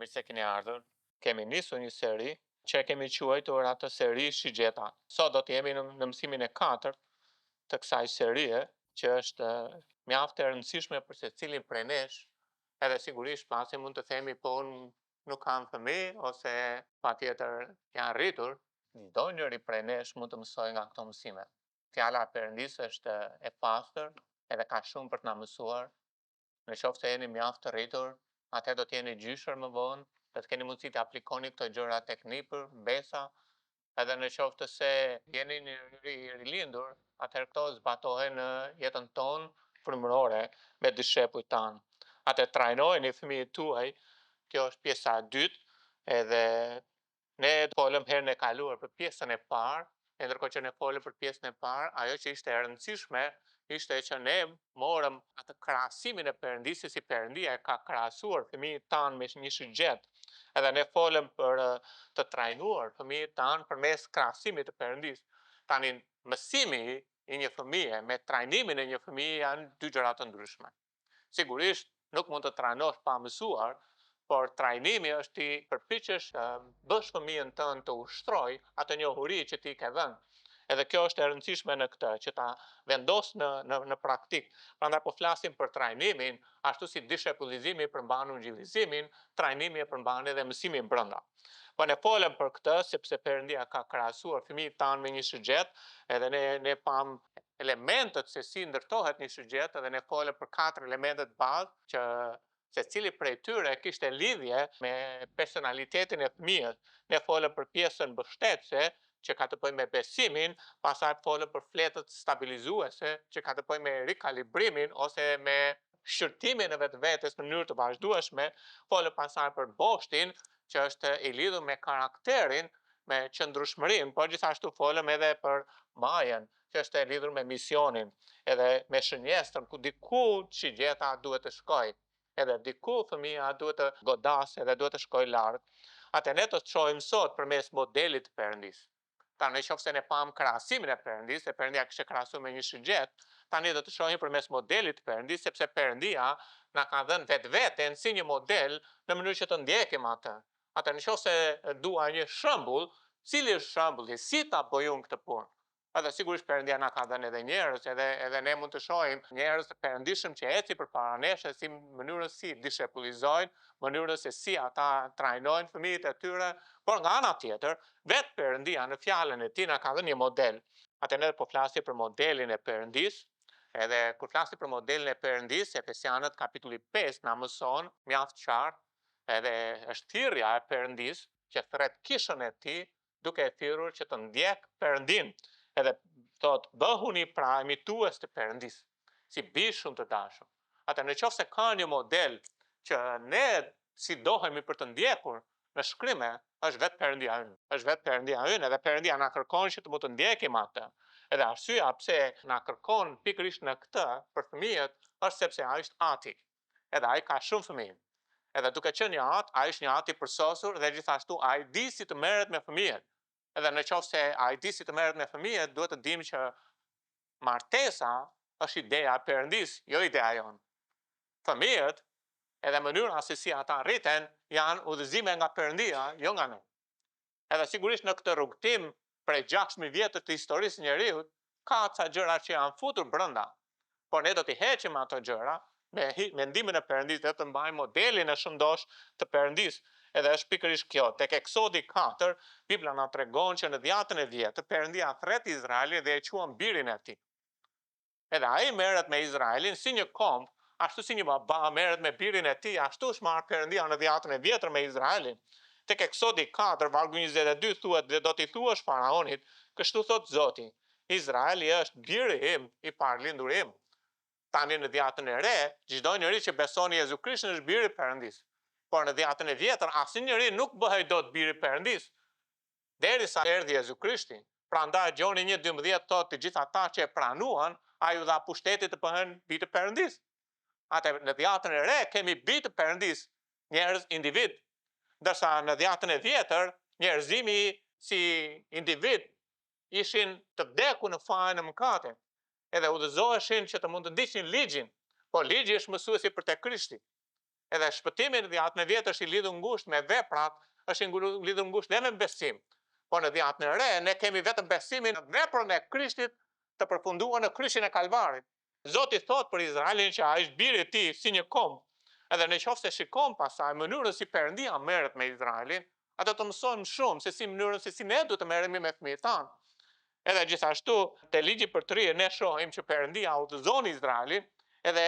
mirë se keni ardhur. Kemi nisur një seri që kemi quajtur atë seri Shigjeta. Sot do të jemi në mësimin e 4 të kësaj serie, që është mjaft e rëndësishme për secilin prej nesh, edhe sigurisht pasi mund të themi po unë nuk kam fëmijë ose patjetër janë rritur, çdo njeri prej nesh mund të mësojë nga këto mësime. Fjala e Perëndisë është e pastër edhe ka shumë për të na mësuar. Në qoftë se jeni mjaft të rritur, atë do të jeni gjyshër më vonë, do të keni mundësi të aplikoni këto gjëra tek nipër, besa, edhe në qoftë se jeni një njeri i rilindur, atëherë këto zbatohen në jetën tonë frymërore me dishepujt tanë. Atë trajnojeni fëmijët tuaj, kjo është pjesa e dytë, edhe ne folëm herën e kaluar për pjesën e parë, e ndërkohë që ne folëm për pjesën e parë, ajo që ishte e rëndësishme ishte që ne morëm atë krahasimin e Perëndisë, si Perëndia e ka krahasuar fëmijët tanë me një shigjet. Edhe ne folëm për të trajnuar fëmijët tanë përmes krahasimit të Perëndisë. Tani mësimi i një fëmije me trajnimin e një fëmije janë dy gjëra të ndryshme. Sigurisht nuk mund të trajnosh pa mësuar, por trajnimi është ti përpiqesh bësh fëmijën tënd të ushtroj atë njohuri që ti ke dhënë. Edhe kjo është e rëndësishme në këtë, që ta vendos në praktik. Prandaj po flasim për trajnimin, ashtu si dishepullizimi përmban ungjillizimin, trajnimi e përmban edhe mësimin brenda. Po ne folëm për këtë sepse Perëndia ka krahasuar fëmijët tanë me një shigjet, edhe ne pam elementet se si ndërtohet një shigjet, edhe ne folëm për 4 elementet bazë që secili prej tyre kishte lidhje me personalitetin e fëmijës. Ne folëm për pjesën mbështetëse, që ka të bëjë me besimin, pastaj folëm për fletët stabilizuese, që ka të bëjë me rikalibrimin ose me shqyrtimin e vetvetes në mënyrë të vazhdueshme, folëm pastaj për boshtin, që është i lidhur me karakterin, me qëndrueshmërinë, por gjithashtu folëm edhe për majën, që është e lidhur me misionin, edhe me shënjestrën, ku diku shigjeta duhet të shkojë, edhe diku fëmia duhet të godasë edhe duhet të shkojë lart. Atë ne të shohim sot përmes modelit të Perëndisë. Tani nëse ne pam krahasimin e Perëndisë, se Perëndia kishte krahasuar me një shigjet, tani do të shohim përmes modelit të Perëndisë, sepse Perëndia na ka dhënë vetveten si një model në mënyrë që të ndjekim atë. Atë nëse dua një shembull, cili është shembulli, si ta bëj unë këtë punë? Edhe sigurisht Perëndia na ka dhënë edhe njerëz, edhe ne mund të shohim njerëz të perëndishëm që ecin përpara nesh, si mënyrën si dishepullizojnë, mënyrën se si ata trajnojnë fëmijët e tyre, por nga ana tjetër, vetë Perëndia në fjalën e tij na ka dhënë një model. Atë ne po flasim për modelin e Perëndisë, edhe kur flasim për modelin e Perëndisë, Efesianët kapitulli 5 na mëson mjaft qartë, edhe është thirrja e Perëndisë që thret kishën e tij, duke e thirrur që të ndjek Perëndin. Edhe thot, bëhuni pra imitues të Perëndisë, si bishëm të dashur. Atë nëse ka një model që ne si dohemi për të ndjekur në shkrime, është vetë Perëndia ynë. Është vetë Perëndia ynë, edhe Perëndia na kërkon që të mund të ndjekim atë. Edhe arsyeja pse na kërkon pikërisht në këtë për fëmijët, është sepse ai është ati. Edhe ai ka shumë fëmijë. Edhe duke qenë një atë, ai është një ati i përsosur dhe gjithashtu ai di si të merret me fëmijët. Edhe nëse ai di si të merret me fëmijët, duhet të dimë që martesa është ideja e Perëndisë, jo ideja jonë. Fëmijët, edhe mënyra se si ata rriten, janë udhëzime nga Perëndia, jo nga ne. Edhe sigurisht në këtë rrugtim prej 6000 vjetësh të historisë së njerëzit, ka ca gjëra që janë futur brenda. Por ne do t'i heqim ato gjëra me ndihmën e Perëndisë, dhe të mbajmë modelin e shëndosh të Perëndisë. Edhe është pikërisht kjo. Tek Eksodi 4, Bibla na tregon që në dhjatën e vjetër Perëndia thret Izraelin dhe e quan birin e tij. Edhe ai merret me Izraelin si një komb, ashtu si një baba merret me birin e tij, ashtu është marrë Perëndia në dhjatën e vjetër me Izraelin. Tek Eksodi 4, vargu 22 thuhet, dhe do t'i thuash faraonit, kështu thot Zoti, Izraeli është biri im, i parlindur im. Tani në dhjatën e re, çdo njeri që beson në Jezu Krishtin është biri i Perëndisë. Por në dhjatën e vjetër, asnjëri nuk bëhej dot biri i Perëndisë, derisa erdhi Jezu Krishti. Prandaj Gjoni 1:12 thotë, të gjithë ata që e pranuan, ai u dha pushtetin të bëhen bijtë të Perëndisë. Atë në dhjatën e re kemi bijtë të Perëndisë, njerëz individ, ndërsa në dhjatën e vjetër, njerëzimi si individ ishin të vdekur në fajin e mëkatit, edhe udhëzoheshin që të mund të ndiqnin ligjin, por ligji është mësuesi për tek Krishti. Edhe shpëtimi në dhjetën e vjetë është i lidhur ngushtë me veprat, është i lidhur ngushtë dhe me besim. Por në dhjetën e re ne kemi vetëm besimin në veprën e Krishtit të përfunduar në kryqin e Kalvarit. Zoti thot për Izraelin që ai është biri i tij si një kom. Edhe në qoftë se shikon pasaj mënyrën si Perëndia merret me Izraelin, atë të mësojmë shumë se si mënyrën se si ne duhet të merremi me fëmijët tanë. Edhe gjithashtu te ligji për të rinj ne shohim që Perëndia udhëzon Izraelin, edhe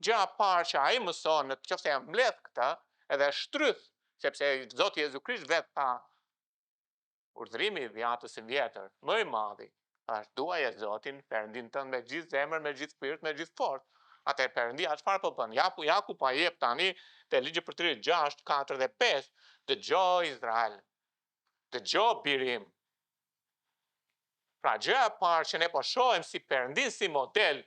gjëja e parë që ai mëson nëse jam mbledh këtë, edhe shtryth, sepse Zoti Jezu Krisht vetë tha, urdhërimi i dhjatës së vjetër, më i madhi, është duaje Zotin, Perëndin tënd me gjithë zemër, me gjithë shpirt, me gjithë fortë. Atë Perëndia çfarë po bën? Ja ku pa jep tani te ligji për të rinj 6, 4 dhe 5, dëgjoj Izrael. Dëgjoj birim. Pra gjëja e parë që ne po shohim si Perëndin si model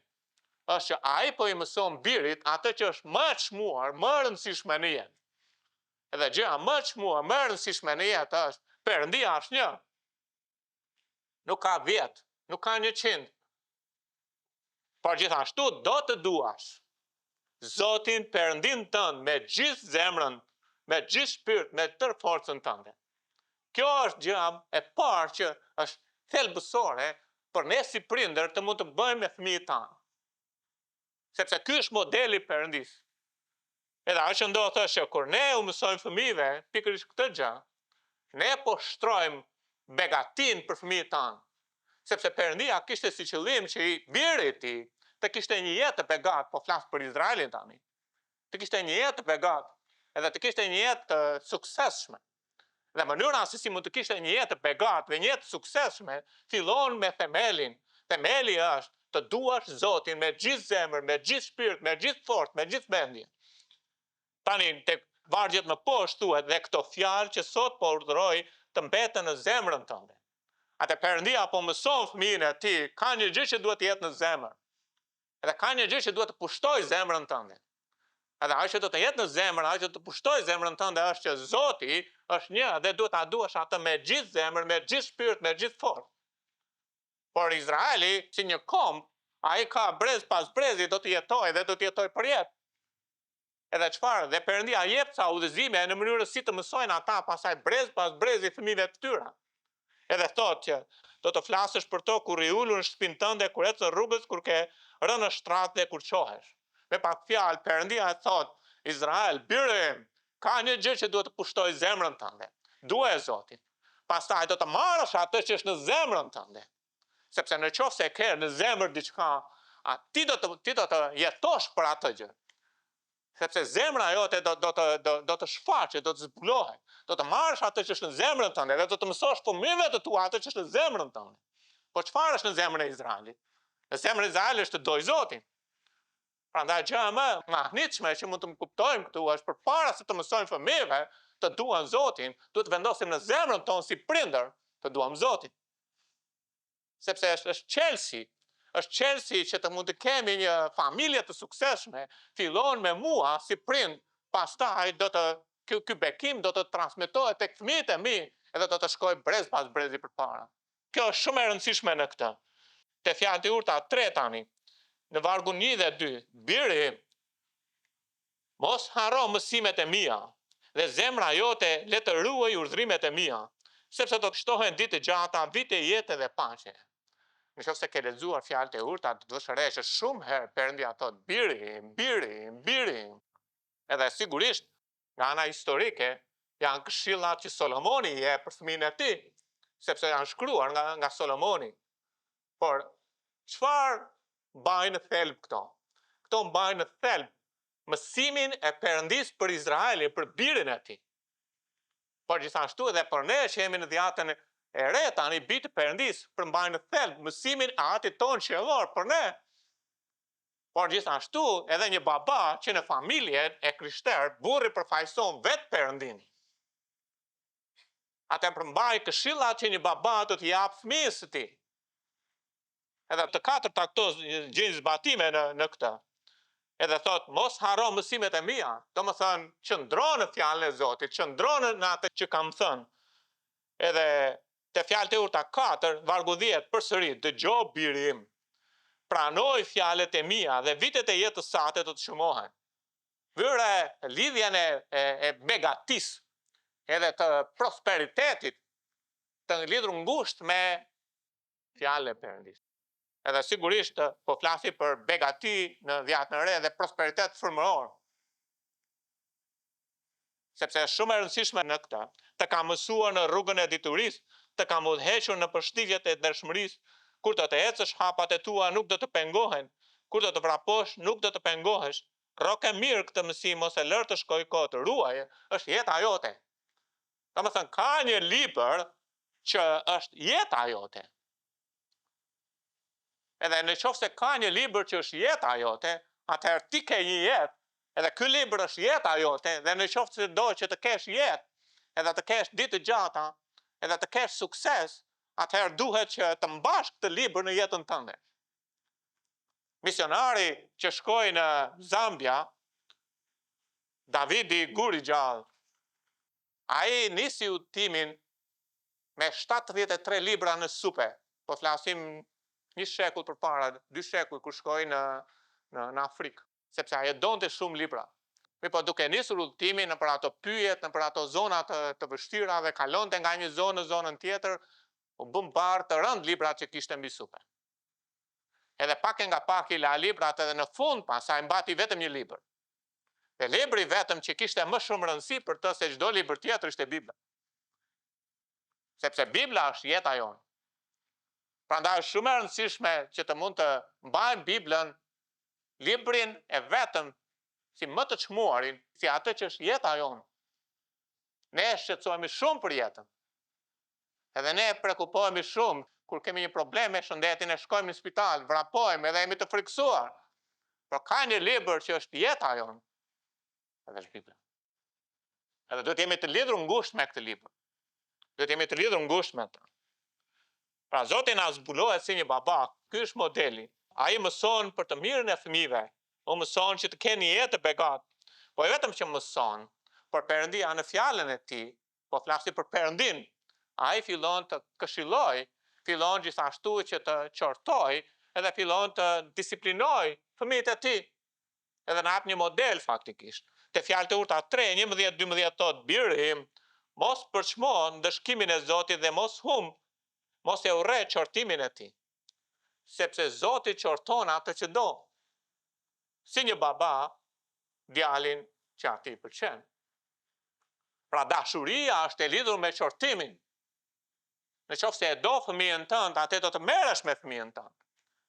është që ai po i mëson birit atë që është më e çmuar, më e rëndësishme në jetë. Edhe gjëja më e çmuar, më e rëndësishme në jetë është Perëndia është një. Nuk ka 10, nuk ka 100. Por gjithashtu do të duash Zotin Perëndin tënd me gjithë zemrën, me gjithë shpirt, me tërë forcën tënde. Kjo është gjëja e parë që është thelbësore për ne si prindër të mund të bëjmë me fëmijët tanë. Sepse ky është modeli i Perëndis. Edhe ajo që ndodh është që kur ne u mësojmë fëmijëve pikërisht këtë gjë, ne po shtrojmë begatin për fëmijët tanë. Sepse Perëndia kishte si qëllim që i biri i tij të kishte një jetë të begat, po flas për Izraelin tani. Të kishte një jetë të begat, edhe të kishte një jetë të suksesshme. Dhe mënyra se si mund të kishte një jetë të begat dhe një jetë të suksesshme, fillon me themelin. Themeli është të duash Zotin me gjithë zemër, me gjithë shpirt, me gjithë fortë, me gjithë mendje. Tani tek vargjet më poshtë thuhet dhe këto fjalë që sot po urdhëroj të mbeten në zemrën tënde. Atë Perëndia po mëson fëmijën e tij, ka një gjë që duhet të jetë në zemër. Edhe ka një gjë që duhet të pushtojë zemrën tënde. Edhe ajo që do të jetë në zemër, ajo që të pushtojë zemrën tënde është që Zoti është një dhe duhet ta duash atë me gjithë zemër, me gjithë shpirt, me gjithë fortë. Por Izraeli, si një kom, ai ka brez pas brezi do të jetojë dhe do të jetojë për jetë. Edhe çfarë? Dhe Perëndia jep ca udhëzime në mënyrë si të mësojnë ata pasaj brez pas brezi fëmijëve të tyre. Edhe thotë që do të flasësh për to kur i ulur në shtëpinë tënde, kur ecën rrugës, kur ke rënë në shtrat dhe kur qohesh. Me pak fjalë, Perëndia e thotë, Izrael, birim, ka një gjë që duhet të pushtoj zemrën tënde. Duaj Zotin. Pastaj do të marrësh atë që është në zemrën tënde. Sepse në qoftë se ke në zemër diçka, ti do të jetosh për atë gjë. Sepse zemra jote do të shfaqet, do të zbulohet. Do të marrësh atë që është në zemrën tënde dhe do të mësosh fëmijëve të tu atë që është në zemrën tënde. Po çfarë është në zemrën e Izraelit? Në zemrën e Izraelit është të doj Zotin. Prandaj gjëja më e mahnitshme që mund të kuptojmë këtu është përpara se të mësojmë fëmijëve të duan Zotin, duhet të vendosim në zemrën tonë si prindër të duam Zotin. Sepse është çelësi. Është çelësi që të mund të kemi një familje të suksesshme, fillon me mua si prind, pastaj ky bekim do të transmetohet tek fëmijët e mi edhe do të shkojë brez pas brezi përpara. Kjo është shumë e rëndësishme në këtë. Te fjalët e urta 3 tani, në vargun 1 dhe 2, biri, mos harro mësimet e mia, dhe zemra jote le të ruaj urdhrimet e mia, sepse do të shtohen ditë gjata, vite jete dhe paqe. Në qoftë se ke lexuar fjalët e urta, do të shërresh që shumë herë Perëndia thot biri. Edhe sigurisht, nga ana historike, janë këshillat që Solomoni i jep për fëmijën e tij, sepse janë shkruar nga Solomoni. Por çfarë mbajnë në thelb këto? Këto mbajnë në thelb mësimin e Perëndis për Izraelin, për birin e tij. Por gjithashtu edhe për ne që jemi në dhjatën e re tani bitë Perëndis për mbajnë në thelb mësimin e atit tonë qiellor për ne. Por gjithashtu edhe një baba që në familjen e krishterë burri përfaqëson vetë Perëndin. Atë përmbaj këshillat që një baba do t'i jap fëmijës së tij. Edhe të katërta këto gjejnë zbatime në këtë. Edhe thot, mos harro mësimet e mia, domethënë qëndro në fjalën e Zotit, qëndro në atë që kam thënë. Edhe te fjalët e urta 4, vargu 10, përsëri, dëgjoj biri im. Pranoj fjalët e mia dhe vitet e jetës sate do të shumohen. vyre lidhjen e begatis edhe të prosperitetit të lidhur ngushtë me fjalën e Perëndis. Edhe sigurisht po flasi për begati në Vjetën e Re dhe prosperitet frymëror. Sepse është shumë e rëndësishme në këtë, të ka mësuar në rrugën e diturisë, të ka udhëhequr në përshtypjet e ndershmërisë, kur do të ecësh hapat e tua nuk do të pengohen, kur do të vraposh nuk do të pengohesh. Roke mirë këtë mësim ose lër të shkoj kohë të ruaje, është jeta jote. Domethënë ka një libër që është jeta jote. Edhe në qoftë se ka një libër që është jeta jote, atëherë ti ke një jetë, edhe ky libër është jeta jote, dhe në qoftë se do që të kesh jetë, edhe të kesh ditë të gjata, edhe të kesh sukses, atëherë duhet që të mbash këtë libër në jetën tënde. Misionari që shkoi në Zambia, Davidi Guri Gjallë, ai nisi udhëtimin me 73 libra në supe. Po flasim 1 shekull përpara, 2 shekull kur shkoi në Afrikë, sepse ai donte shumë libra. Po duke nisur udhëtimin nëpër ato pyjet, nëpër ato zona të vështira dhe kalonte nga një zonë në zonën tjetër, u bën barë të rënd librat që kishte mbi supe. Edhe pak e nga pak i la librat edhe në fund pasaj mbati vetëm një libër. Dhe libri vetëm që kishte më shumë rëndësi për të se çdo libër tjetër ishte Bibla. Sepse Bibla është jeta jonë. Prandaj është shumë e rëndësishme që të mund të mbajmë Biblën, librin e vetëm si më të çmuarin, si atë që është jeta jonë. Ne shqetësohemi shumë për jetën. Edhe ne prekupohemi shumë kur kemi një problem me shëndetin, e shkojmë në spital, vrapojmë edhe jemi të frikësuar. Por ka një libër që është jeta jonë, edhe është Bibla. Edhe duhet jemi të lidhur ngushtë me këtë libër. Duhet jemi të lidhur ngushtë me të. Pra Zoti na zbulohet si një baba, ky është modeli. Ai mëson për të mirën e fëmijëve. U mëson që të kenë një jetë të begatë. Po jo vetëm që mëson, por Perëndia në fjalën e tij, po flasi për Perëndin, ai fillon të këshilloj, fillon gjithashtu që të qortoj, edhe fillon të disiplinoj fëmijët e tij. Edhe na jep një model faktikisht. Te Fjalët e Urta 3:11-12 thotë: "Biri im, mos përçmo ndëshkimin e Zotit dhe mos e urre qortimin e tij. Sepse Zoti qorton atë që do. Si një baba, djalin që atij pëlqen." Pra dashuria është e lidhur me qortimin. Në qoftë se e do fëmijën tënd, atë do të merresh me fëmijën tënd.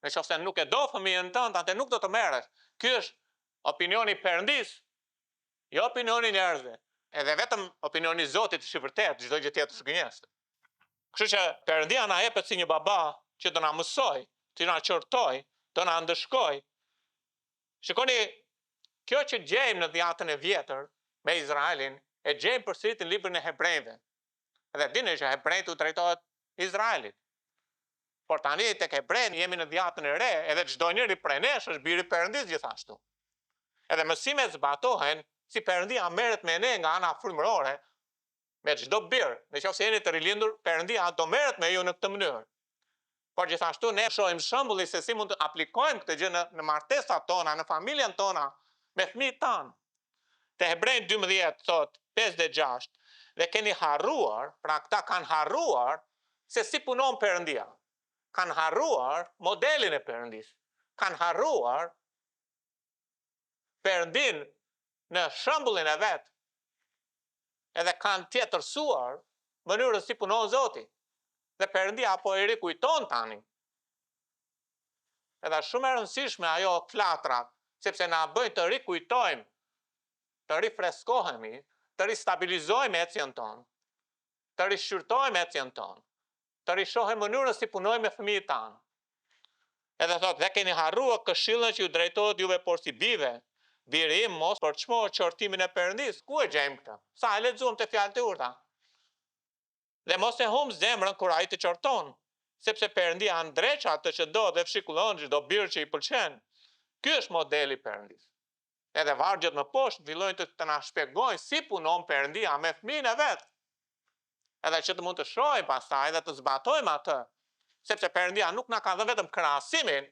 Në qoftë se nuk e do fëmijën tënd, atë nuk do të merresh. Ky është opinioni i Perëndis, jo opinioni i njerëzve. Edhe vetëm opinioni i Zotit është i vërtetë, çdo gjë tjetër është gënjeshtër. Kështu që Perëndia na jepet si një baba që do na mësoj, të na qortoj, do na ndëshkoj. Shikoni, kjo që gjejmë në Dhjetën e Vjetër me Izraelin, e gjejmë përsërit në librin e Hebrejve. Edhe dini që Hebrejt u drejtohet Izraelit. Por tani tek Hebrejt jemi në Dhjetën e Re, edhe çdo njeri prej nesh është biri i Perëndis gjithashtu. Edhe mësimet zbatohen si Perëndia merret me ne nga ana frymërore, me çdo bir. Nëse jeni të rilindur, Perëndia do merret me ju në këtë mënyrë. Por gjithashtu ne shohim shembull se si mund të aplikojmë këtë gjë në martesat tona, në familjen tona, me fëmijët tanë. Te Hebrejt 12 thot 5-6, "Dhe keni harruar, pra këta kanë harruar se si punon Perëndia. Kanë harruar modelin e Perëndis. Kanë harruar Perëndin në shembullin e vet. Edhe kanë tjetërsuar mënyrën si punon Zoti. Dhe Perëndia po i rikujton tani. Edhe shumë e rëndësishme ajo flatrat, sepse na bëjnë të rikujtojmë, të rifreskohemi, të ristabilizojmë ecjen tonë, të rishqyrtojmë ecjen tonë, të rishohim mënyrën si punojmë me fëmijët tanë. Edhe thotë, "Dhe keni harruar këshillën që ju drejtohet juve por si bive. Biri im, mos përçmo qortimin e Perëndis." Ku e gjejmë këtë? Sa e lexuam te Fjalët e Urta. Dhe mos e humb zemrën kur ai të qorton, sepse Perëndia ndreq atë që do dhe fshikullon çdo bir që i pëlqen. Ky është modeli i Perëndis. Edhe vargjet më poshtë fillojnë të na shpjegojnë si punon Perëndia me fëmijën e vet. Edhe që të mund të shohim pastaj dhe të zbatojmë atë, sepse Perëndia nuk na ka dhënë vetëm krahasimin,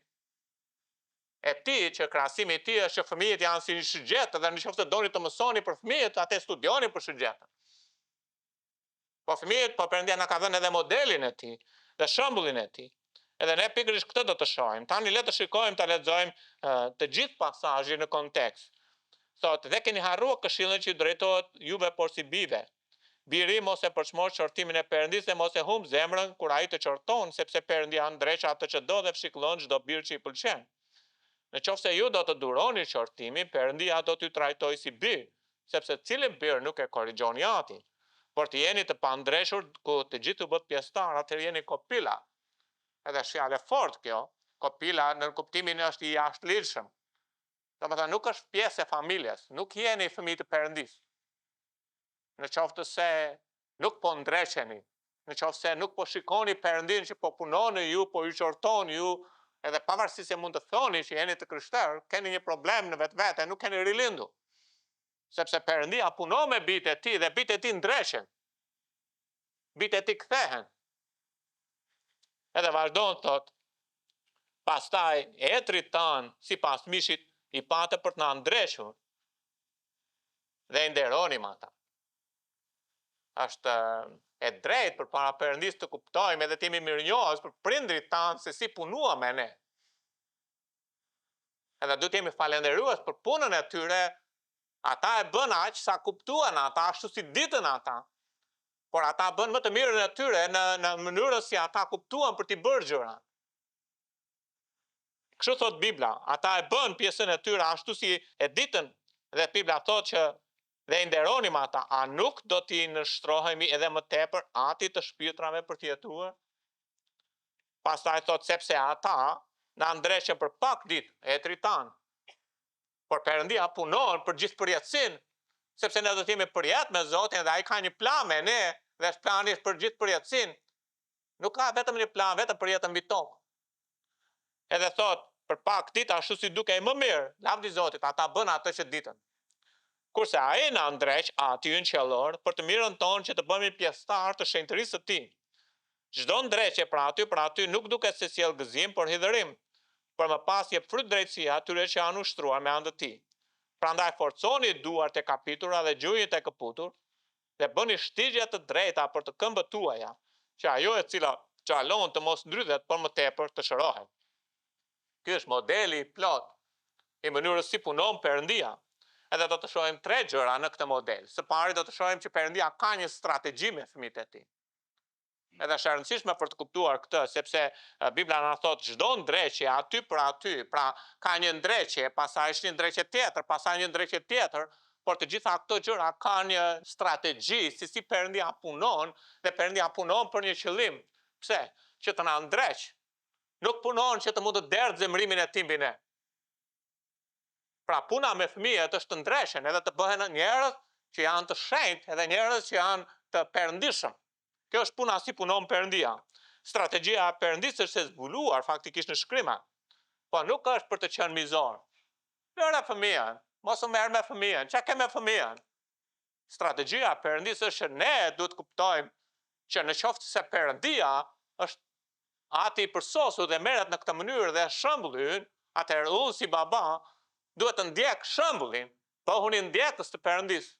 e ti që krahasimi i tij është që fëmijët janë si një shigjet dhe nëse doni të mësoni për fëmijët, atë studioni për shigjetën. Po fëmijët, po Perëndia na ka dhënë edhe modelin e tij dhe shembullin e tij. Edhe ne pikërisht këtë do të shohim. Tani le të shikojmë, ta lexojmë të gjithë pasazhin në kontekst. Thotë, dhe keni harruar këshillin që drejtohet juve por si bive. Biri mos e përçmosh qortimin e Perëndisë dhe mos e humb zemrën kur ai të qorton, sepse Perëndia ndreq atë që do dhe fshikllon çdo bir që i pëlqen. Në qoftë se ju do të duroni qortimin, Perëndia do t'ju trajtojë si bir, sepse cili bir nuk e korrigjoni atin. Por të jeni të pandreshur, ku të gjithë u bët pjesëtar, atëherë jeni kopila. Edhe është fjalë fort kjo, kopila në kuptimin është i jashtëligjshëm. Domethënë nuk është pjesë e familjes, nuk jeni fëmijë të Perëndisë. Në qoftë se nuk po ndreqeni, në qoftë se nuk po shikoni Perëndin që po punoni ju, po ju qorton ju, edhe pavarësisht se mund të thoni që jeni të krishterë, keni një problem në vetvete, nuk keni rilindur. Sepse Perëndia punon me bijtë e tij dhe bijtë e tij ndreqen. Bijtë e tij kthehen. Edhe vazhdon thot, pastaj etrit tan sipas mishit i patë për të na ndrequr dhe i nderonim ata. Është e drejtë përpara Perëndisë të kuptojmë edhe të jemi mirënjohës për prindrit tanë se si punuam me ne. Edhe duhet jemi falendërues për punën e tyre. Ata e bën aq sa kuptuan ata, ashtu si ditën ata. Por ata bën më të mirën e tyre në mënyrën si ata kuptuan për t'i bërë gjërat. Kështu thot Bibla, ata e bën pjesën e tyre ashtu si e ditën dhe Bibla thot që dhe i nderonim ata, a nuk do t'i nështrohemi edhe më tepër atit të shpirtrave për t'i jetuar? Pastaj thot sepse ata na ndreqën për pak ditë, etrit tanë. Por Perëndia punon për gjithë përjetësinë, sepse ne do të jemi përjet me Zotin dhe ai ka një plan me ne, dhe plani është për gjithë përjetësinë. Nuk ka vetëm një plan vetëm për jetën mbi tokë. Edhe thot, për pak ditë ashtu si dukej më mirë, lavdi Zotit, ata bën atë që ditën. Kurse ai na ndreq aty në qellor për të mirën tonë që të bëhemi pjesëtar të shenjtërisë së tij. Çdo ndreqje për aty nuk duket se sjell gëzim, por hidhërim. Por më pas jep fryt drejtësia atyre që janë ushtruar me anë të tij. Prandaj forconi duart e kapitura dhe gjunjët e këputur, dhe bëni shtigje të drejta për të këmbët tuaja, që ajo e cila çalon të mos ndrydhet, por më tepër të shërohet. Ky është modeli plot i mënyrës si punon Perëndia. Edhe do të shohim 3 gjëra në këtë model. Së pari do të shohim që Perëndia ka një strategji me fëmijët e tij. Edhe është e rëndësishme për të kuptuar këtë, sepse Bibla na thot çdo ndreqje aty për aty, pra ka një ndreqje, pastaj është një ndreqje tjetër, pastaj një ndreqje tjetër, por të gjitha këto gjëra kanë një strategji si Perëndia punon, dhe Perëndia punon për një qëllim. Pse? Që të na ndreq. Nuk punon që të mund të derdhë zemrimin e tij mbi ne. Pra puna me fëmijët është të ndreshen edhe të bëhen njerëz që janë të shenjtë edhe njerëz që janë të perëndishëm. Kjo është puna si punon Perëndia. Strategjia e Perëndisë është e zbuluar faktikisht në shkrima, po nuk është për të qenë mizor. Lëre fëmijën, mos u merr me fëmijën, çka ke me fëmijën? Strategjia e Perëndisë është që ne duhet kuptojmë që në qoftë se Perëndia është ati i përsosur dhe merret në këtë mënyrë dhe shembulli ynë, atëherë unë si baba duhet të ndjek shembullin, pohuni ndjekës të Perëndisë.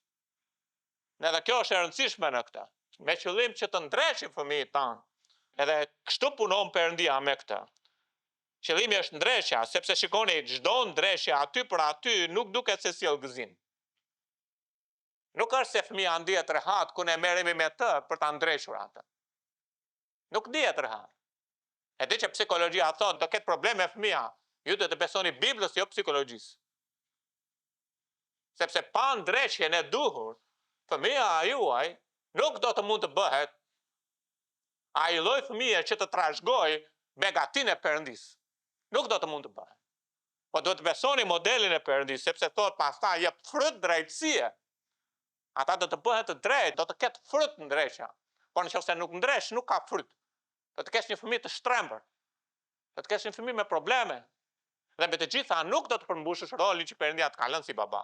Edhe kjo është e rëndësishme në këtë, me qëllim që të ndreqim fëmijët tanë. Edhe kështu punon Perëndia me këtë. Qëllimi është ndreqja, sepse shikoni çdo ndreqje aty për aty nuk duket se sjell gëzim. Nuk është se fëmia ndihet rehat ku ne merremi me të për ta ndrequr atë. Nuk ndihet rehat. E di që psikologjia thotë do ketë probleme fëmia, ju duhet të besoni Biblës jo psikologjisë. Sepse pa ndreqjen e duhur, fëmia juaj nuk do të mund të bëhet ai lloj fëmije që të trashëgoj begatinë e Perëndisë. Nuk do të mund të bëhet. Po duhet të besoni modelin e Perëndisë, sepse thot pastaj jep fryt drejtësie. Ata do të bëhen të drejtë, do të ketë fryt ndreqja. Por nëse nuk ndresh, nuk ka fryt. Do të kesh një fëmijë të shtrembër. Do të kesh një fëmijë me probleme. Dhe me të gjitha nuk do të përmbushësh rolin që Perëndia të ka lënë si baba.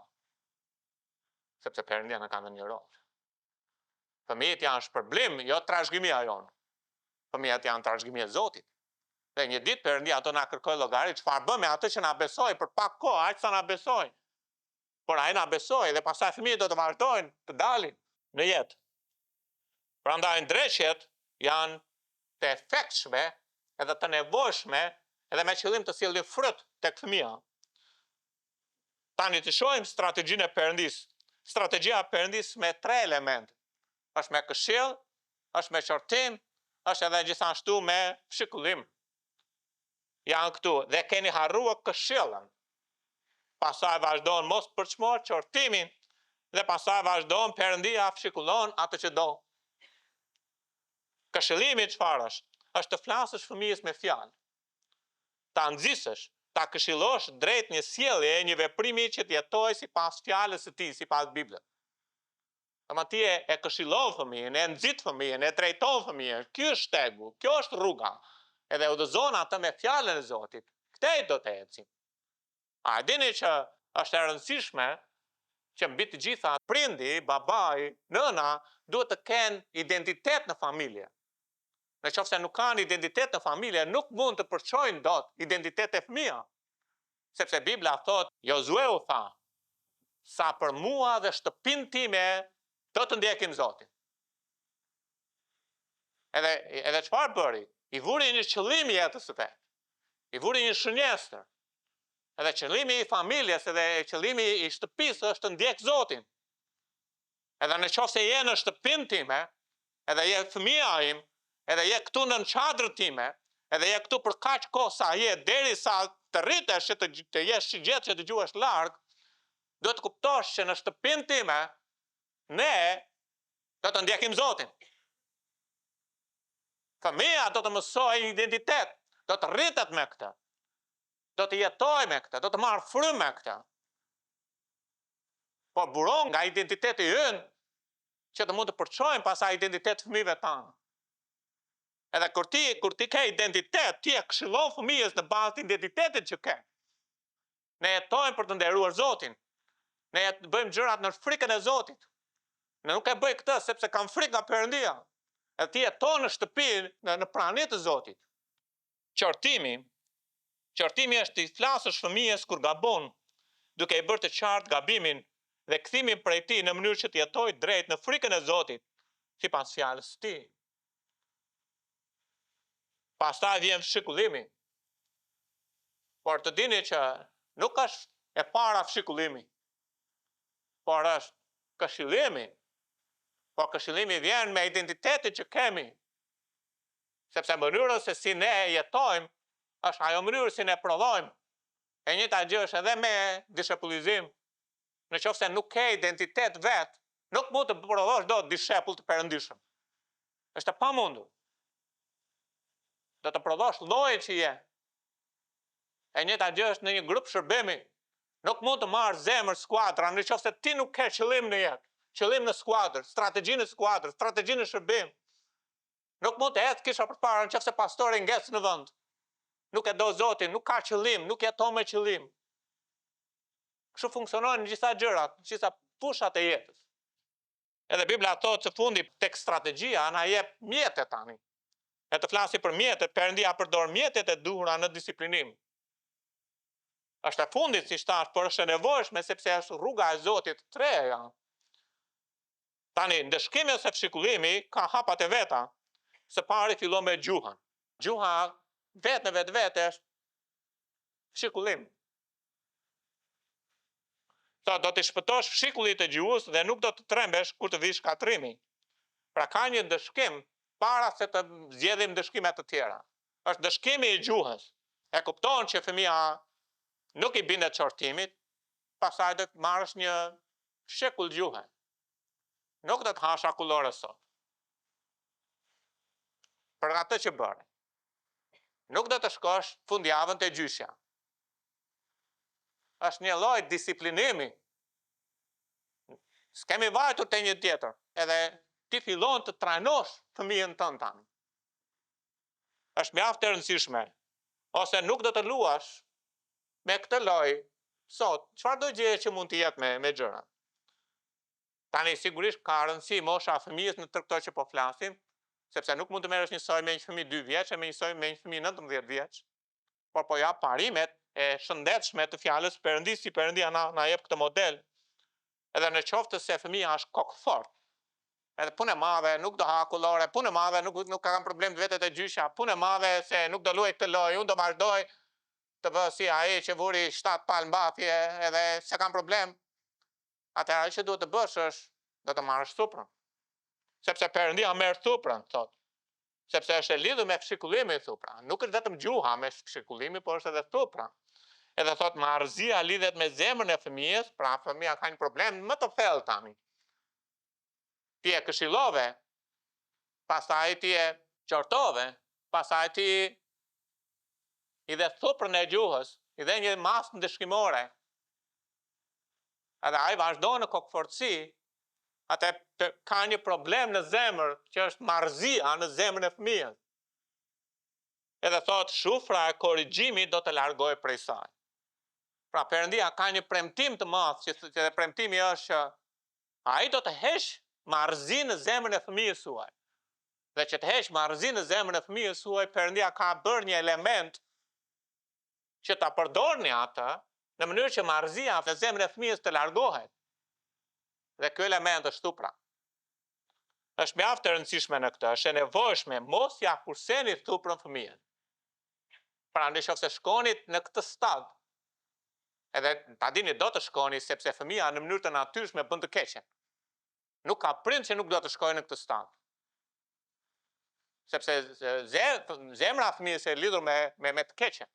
Sepse Perëndia na ka dhënë një rol. Fëmijët janë shpërblim, jo trashëgimia jonë. Fëmijët janë trashëgimi e Zotit. Dhe një ditë Perëndia ato na kërkoi llogari, çfarë bëm me atë që na besoi për pak kohë, aq sa na besoi. Por ai na besoi dhe pastaj fëmijët do të vazhdojnë të dalin në jetë. Prandaj ndreshjet janë të efektshme edhe të nevojshme edhe me qëllim të sjellin fryt tek fëmia. Tani të shohim strategjinë e Perëndis. Strategjia e Perëndis me 3 elemente. Është me këshill, është me qortim, është edhe gjithashtu me shikullim. Janë këtu dhe keni harruar këshillën. Pastaj vazhdon mos përçmor qortimin dhe pastaj vazhdon Perëndia fshikullon atë që do. Këshillimi çfarë është? Është të flasësh fëmijës me fjalë. Ta nxisësh, ta këshillosh drejt një sjellje, një veprimi që të jetojë sipas fjalës së tij, sipas Biblës. Ama ti e këshillon fëmijën, e nxit fëmijën, e trajton fëmijën. Ky është shtegu, kjo është rruga. Edhe udhëzon atë me fjalën e Zotit. Këtej do të ecim. A dini që është e rëndësishme që mbi të gjitha prindi, babai, nëna duhet të kenë identitet në familje. Në qoftë se nuk kanë identitet në familje, nuk mund të përçojnë dot identitet e fëmia. Sepse Bibla thot, Josueu tha, sa për mua dhe shtëpinë time do të ndjekim Zotin. Edhe çfarë bëri? I vuri një qëllim jetës së vet. I vuri një shënjestër. Edhe qëllimi i familjes edhe qëllimi i shtëpisë është të ndjek Zotin. Edhe në qoftë se je në shtëpinë time, edhe je fëmia im, edhe je këtu në çadrën time, edhe je këtu për kaq kohë sa je derisa të rritesh që të jesh i gjatë që të dëgjohesh larg, do të kuptosh që në shtëpinë time ne do të ndjekim Zotin. Fëmia do të mësojë identitet, do të rritet me këtë. Do të jetojë me këtë, do të marrë frymë me këtë. Po buron nga identiteti ynë që të mund të përçojmë pasaj identitet fëmijëve tanë. Edhe kur ti ke identitet, ti e këshillon fëmijës në bazë të identitetit që ke. Ne jetojmë për të nderuar Zotin. Ne bëjmë gjërat në frikën e Zotit. Ne nuk e bëj këtë sepse kam frikë nga Perëndia. Edhe ti jeton në shtëpi në praninë të Zotit. Qortimi është të i flasësh fëmijës kur gabon, duke i bërë të qartë gabimin dhe kthimin prej tij në mënyrë që të jetojë drejt në frikën e Zotit, sipas fjalës së tij. Pastaj vjen fshikullimi. Por të dini që nuk është e para fshikullimi, por është këshillimi. Por këshillimi vjen me identitetin që kemi. Sepse mënyra se si ne jetojmë është ajo mënyrë si ne prodhojmë. E njëjta gjë është edhe me dishepullizim. Në qoftë se nuk ke identitet vet, nuk mund të prodhosh dot dishepull të perëndishëm. Është e pamundur. Do të prodhosh llojin që je. E njëjta gjë është në një grup shërbimi. Nuk mund të marrë zemër skuadra në qoftë se ti nuk ke qëllim në jetë. Qëllim në skuadrë, strategjinë në skuadrë, strategjinë në shërbim. Nuk mund të ecë kisha përpara në qoftë se pastori ngec në vend. Nuk e do Zotin, nuk ka qëllim, nuk jeton me qëllim. Kështu funksionojnë në gjitha gjërat, në gjitha fushat e jetës. Edhe Bibla thotë së fundi tek strategjia na jep mjetet tani. E të flasi për mjetet, Perëndia përdor mjetet e duhura në disiplinim. Është e fundit si thash, por është e nevojshme sepse është rruga e Zotit të treja. Tani, ndëshkimi ose fshikullimi ka hapat e veta. Së pari fillon me gjuhën. Gjuha vetë në vetë është fshikullim. Do të shpëtosh fshikullit të gjuhës dhe nuk do të trembesh kur të vish katrimi. Pra ka një ndëshkim para se të zgjedhim ndëshkime të tjera. Është ndëshkimi i gjuhës. E kupton që fëmia nuk i bindet qortimit, pastaj do të marrësh një shekull gjuhe. Nuk do të hash akullore sot. Për atë që bëre. Nuk do të shkosh fundjavën te gjyshja. Është një lloj disiplinimi. S'kemi vajtur te një tjetër, edhe ti fillon të trajnosh fëmijën tënd tani. Është mjaft e rëndësishme. Ose nuk do të luash me këtë lloj sot. Çfarë do gjë që mund të jetë me gjëra? Tani sigurisht ka rëndësi mosha e fëmijës në këto që po flasim, sepse nuk mund të merresh njësoj me një fëmijë 2 vjeç e me njësoj me një fëmijë 19 vjeç, por po jap parimet e shëndetshme të fjalës Perëndis, si Perëndia na jep këtë model. Edhe në qoftë se fëmia është kokë fort, edhe punë e madhe, nuk do ha kullore, punë e madhe, nuk ka problem të vetet e gjysha, punë e madhe se nuk do luaj këtë lojë, unë do vazhdoj të bë si ai që vuri 7 palë mbathje edhe se kam problem. Atëherë ajo që duhet të bësh është do të marrësh thuprën. Sepse Perëndia merr thuprën, thot. Sepse është e lidhur me fshikullimin thupra. Nuk është vetëm gjuha me fshikullimi, por është edhe thupra. Edhe thot marrëzia lidhet me zemrën e fëmijës, pra fëmia ka një problem më të thellë tani. Ti e këshillove, pastaj ti e qortove, pastaj ti i dhe thuprën e gjuhës, i dhe një masë ndëshkimore. Edhe ai vazhdon në kokëfortësi, atë ka një problem në zemër që është marrëzia në zemrën e fëmijës. Edhe thot shufra e korrigjimit do të largojë prej saj. Pra Perëndia ka një premtim të madh, që premtimi është që ai do të hesh marrëzinë në zemrën e fëmijës suaj. Dhe që të hesh marrëzinë në zemrën e fëmijës suaj, Perëndia ka bërë një element që ta përdorni atë në mënyrë që marrëzia në zemrën e fëmijës të largohet. Dhe ky element është thupra. Është mjaft e rëndësishme në këtë, është e nevojshme mos ja kurseni thuprën fëmijën. Pra nëse shkonit në këtë stad, edhe ta dini do të shkoni sepse fëmia në mënyrë të natyrshme bën të keqen. Nuk ka prind që nuk do të shkojë në këtë stad. Sepse zemra e fëmijës është e lidhur me të keqen.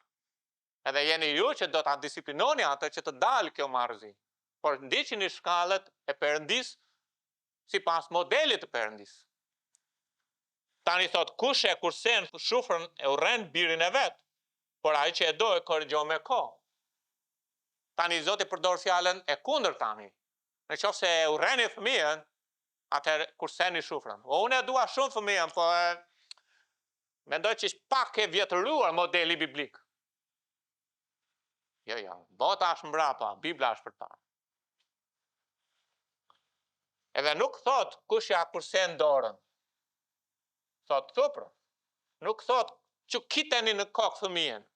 Edhe jeni ju që do ta disiplinoni atë që të dalë kjo marrëzi. Por ndiqini shkallët e Perëndis sipas modelit të Perëndis. Tani thot kush e kursen shufrën e urren birin e vet, por ai që e do e korrigjon me kohë. Tani Zoti përdor fjalën e kundërt tani. Nëse e urreni fëmijën, atëherë kurseni shufrën. Unë e dua shumë fëmijën, po mendoj që është pak e vjetëruar modeli biblik. Jo, bota është mbrapa, Bibla është përpara. Edhe nuk thot kush ja kursen dorën. Thot thuprën. Nuk thot që kiteni në kokë fëmijën.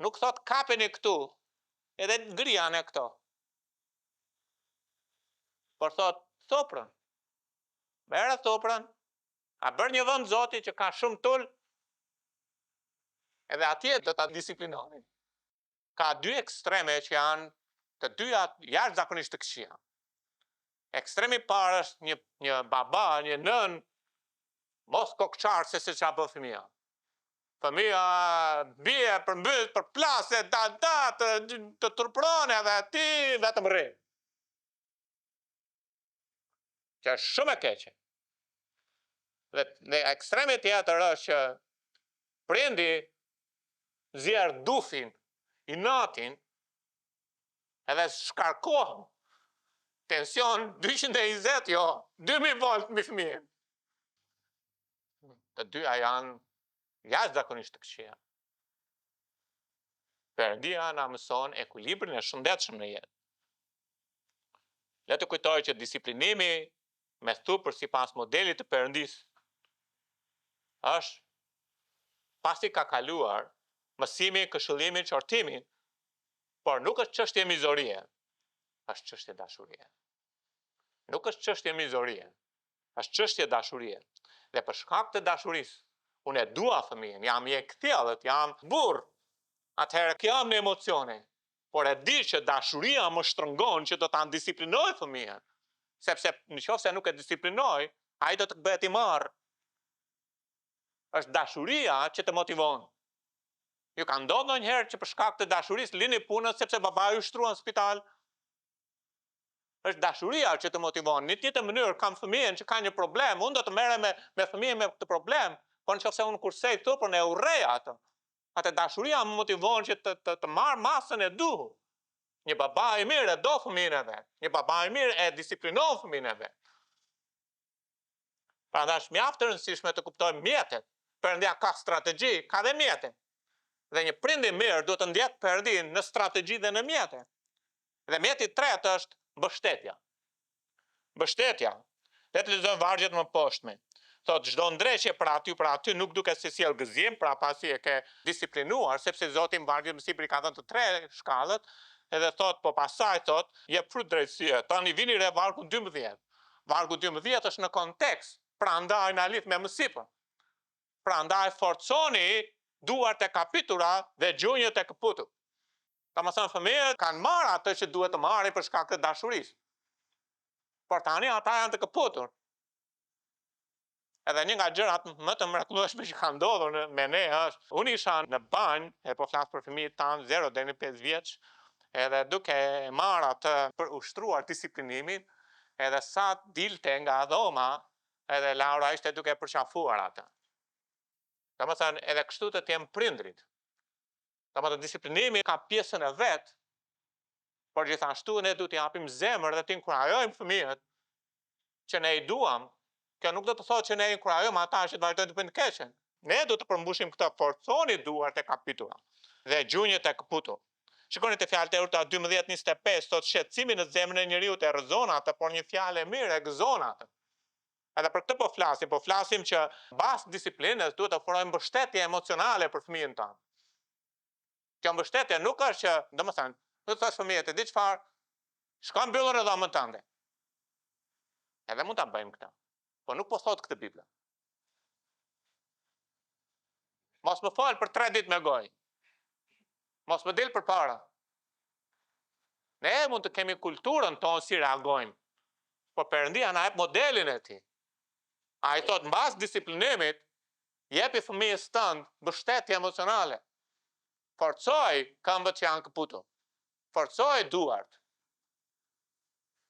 Nuk thot kapeni këtu, edhe ngriane këto. Por thot thuprën. Merë thuprën, a bërë një vend Zoti që ka shumë tull, edhe atje do ta disiplinoni. Ka 2 ekstreme që janë të dyja jashtëzakonisht të këqija. Ekstremi i parë është një baba, një nën, mos kokçar se çfarë bën fëmia. Fëmia bie përmbys, përplasë, të turpron edhe ti vetëm rri. Që është shumë e keqe. Dhe ekstremi tjetër është që prindi zjerë dufin, i natin, edhe shkarkohen. Tension 220, jo, 2000 volt mbi fëmijën. Të dyja janë jashtëzakonisht të këqija. Perëndia na mëson ekuilibrin e shëndetshëm në jetë. Le të kujtoj që disiplinimi me thupër sipas modelit të Perëndis është pasi ka kaluar mësimin, këshillimin, qortimin, por nuk është çështje mizorie, është çështje dashurie. Nuk është çështje mizorie, është çështje dashurie. Dhe për shkak të dashurisë, unë e dua fëmijën, jam i kthjellët, jam burr. Atëherë jam në emocione, por e di që dashuria më shtrëngon që do ta disiplinoj fëmijën, sepse nëse nuk e disiplinoj, ai do të bëhet i marr. Është dashuria që të motivon. Ju ka ndodhur ndonjëherë që për shkak të dashurisë lini punën sepse babaju shtrua në spital? Është dashuria që të motivon. Në tjetër mënyrë kam fëmijën që ka një problem, unë do të merrem me fëmijën me këtë problem, por nëse unë kursej thuprën e urrej atë, atë dashuria më motivon që të marr masën e duhur. Një baba i mirë e do fëmijën e vet. Një baba i mirë e disiplinon fëmijën e vet. Prandaj është mjaft e rëndësishme të kuptojmë mjetet. Perëndia ka strategji, ka dhe mjete. Dhe një prind i mirë duhet të ndjek Perëndin në strategji dhe në mjete. Dhe mjeti i tretë është mbështetja. Mbështetja. Le të lexojmë vargjet më poshtme. Thot çdo ndreshje për aty nuk duket se sjell gëzim, pra pasi e ke disiplinuar, sepse Zoti në vargje mësipër i ka dhënë të 3 shkallët, edhe thot, po pasaj thot, jep frut drejtësie. Tani vini re vargu 12. Vargu 12 është në kontekst, prandaj na lidh me mësipën. Prandaj forconi duart e kapitura dhe gjunjët e këputur. Domethënë fëmijët kanë marrë atë që duhet të marrin për shkak të dashurisë. Por tani ata janë të këputur. Edhe një nga gjërat më të mrekullueshme që ka ndodhur me ne është, unë isha në banjë, e po flas për fëmijët tanë 0 deri në 5 vjeç, edhe duke marrë atë për ushtruar disiplinimin, edhe sa dilte nga dhoma, edhe Laura ishte duke përqafuar atë. Domethënë edhe kështu të jem prindrit. Domethënë disiplinimi ka pjesën e vet, por gjithashtu ne duhet t'i japim zemër dhe t'i inkurajojmë fëmijët që ne i duam. Kjo nuk do të thotë që ne inkurajojmë ata që të vazhdojnë të bëjnë të keqen. Ne do të përmbushim këtë, forconi duart e kapitura dhe gjunjët e këputur. Shikoni te fjalët e Urta 12:25, thotë shqetësimi në zemrën e njeriu të rrëzon atë, por një fjalë e mirë e gëzon atë. Edhe për këtë po flasim që bas disiplinës duhet të ofrojmë mbështetje emocionale për fëmijën tonë. Kjo mbështetje nuk është që, domethënë, do të thosh fëmijët, e di çfarë, shko mbyllur në dhomën tënde. Edhe mund ta bëjmë këtë. Po nuk po thot këtë Bibla. Mos më fal për 3 ditë me gojë. Mos më del përpara. Ne mund të kemi kulturën tonë si reagojmë. Po Perëndia na jep modelin e tij. Ai thot mbas disiplinimit, jepi fëmijës tënd mbështetje emocionale. Forcoj këmbët që janë këputur. Forcoj duart.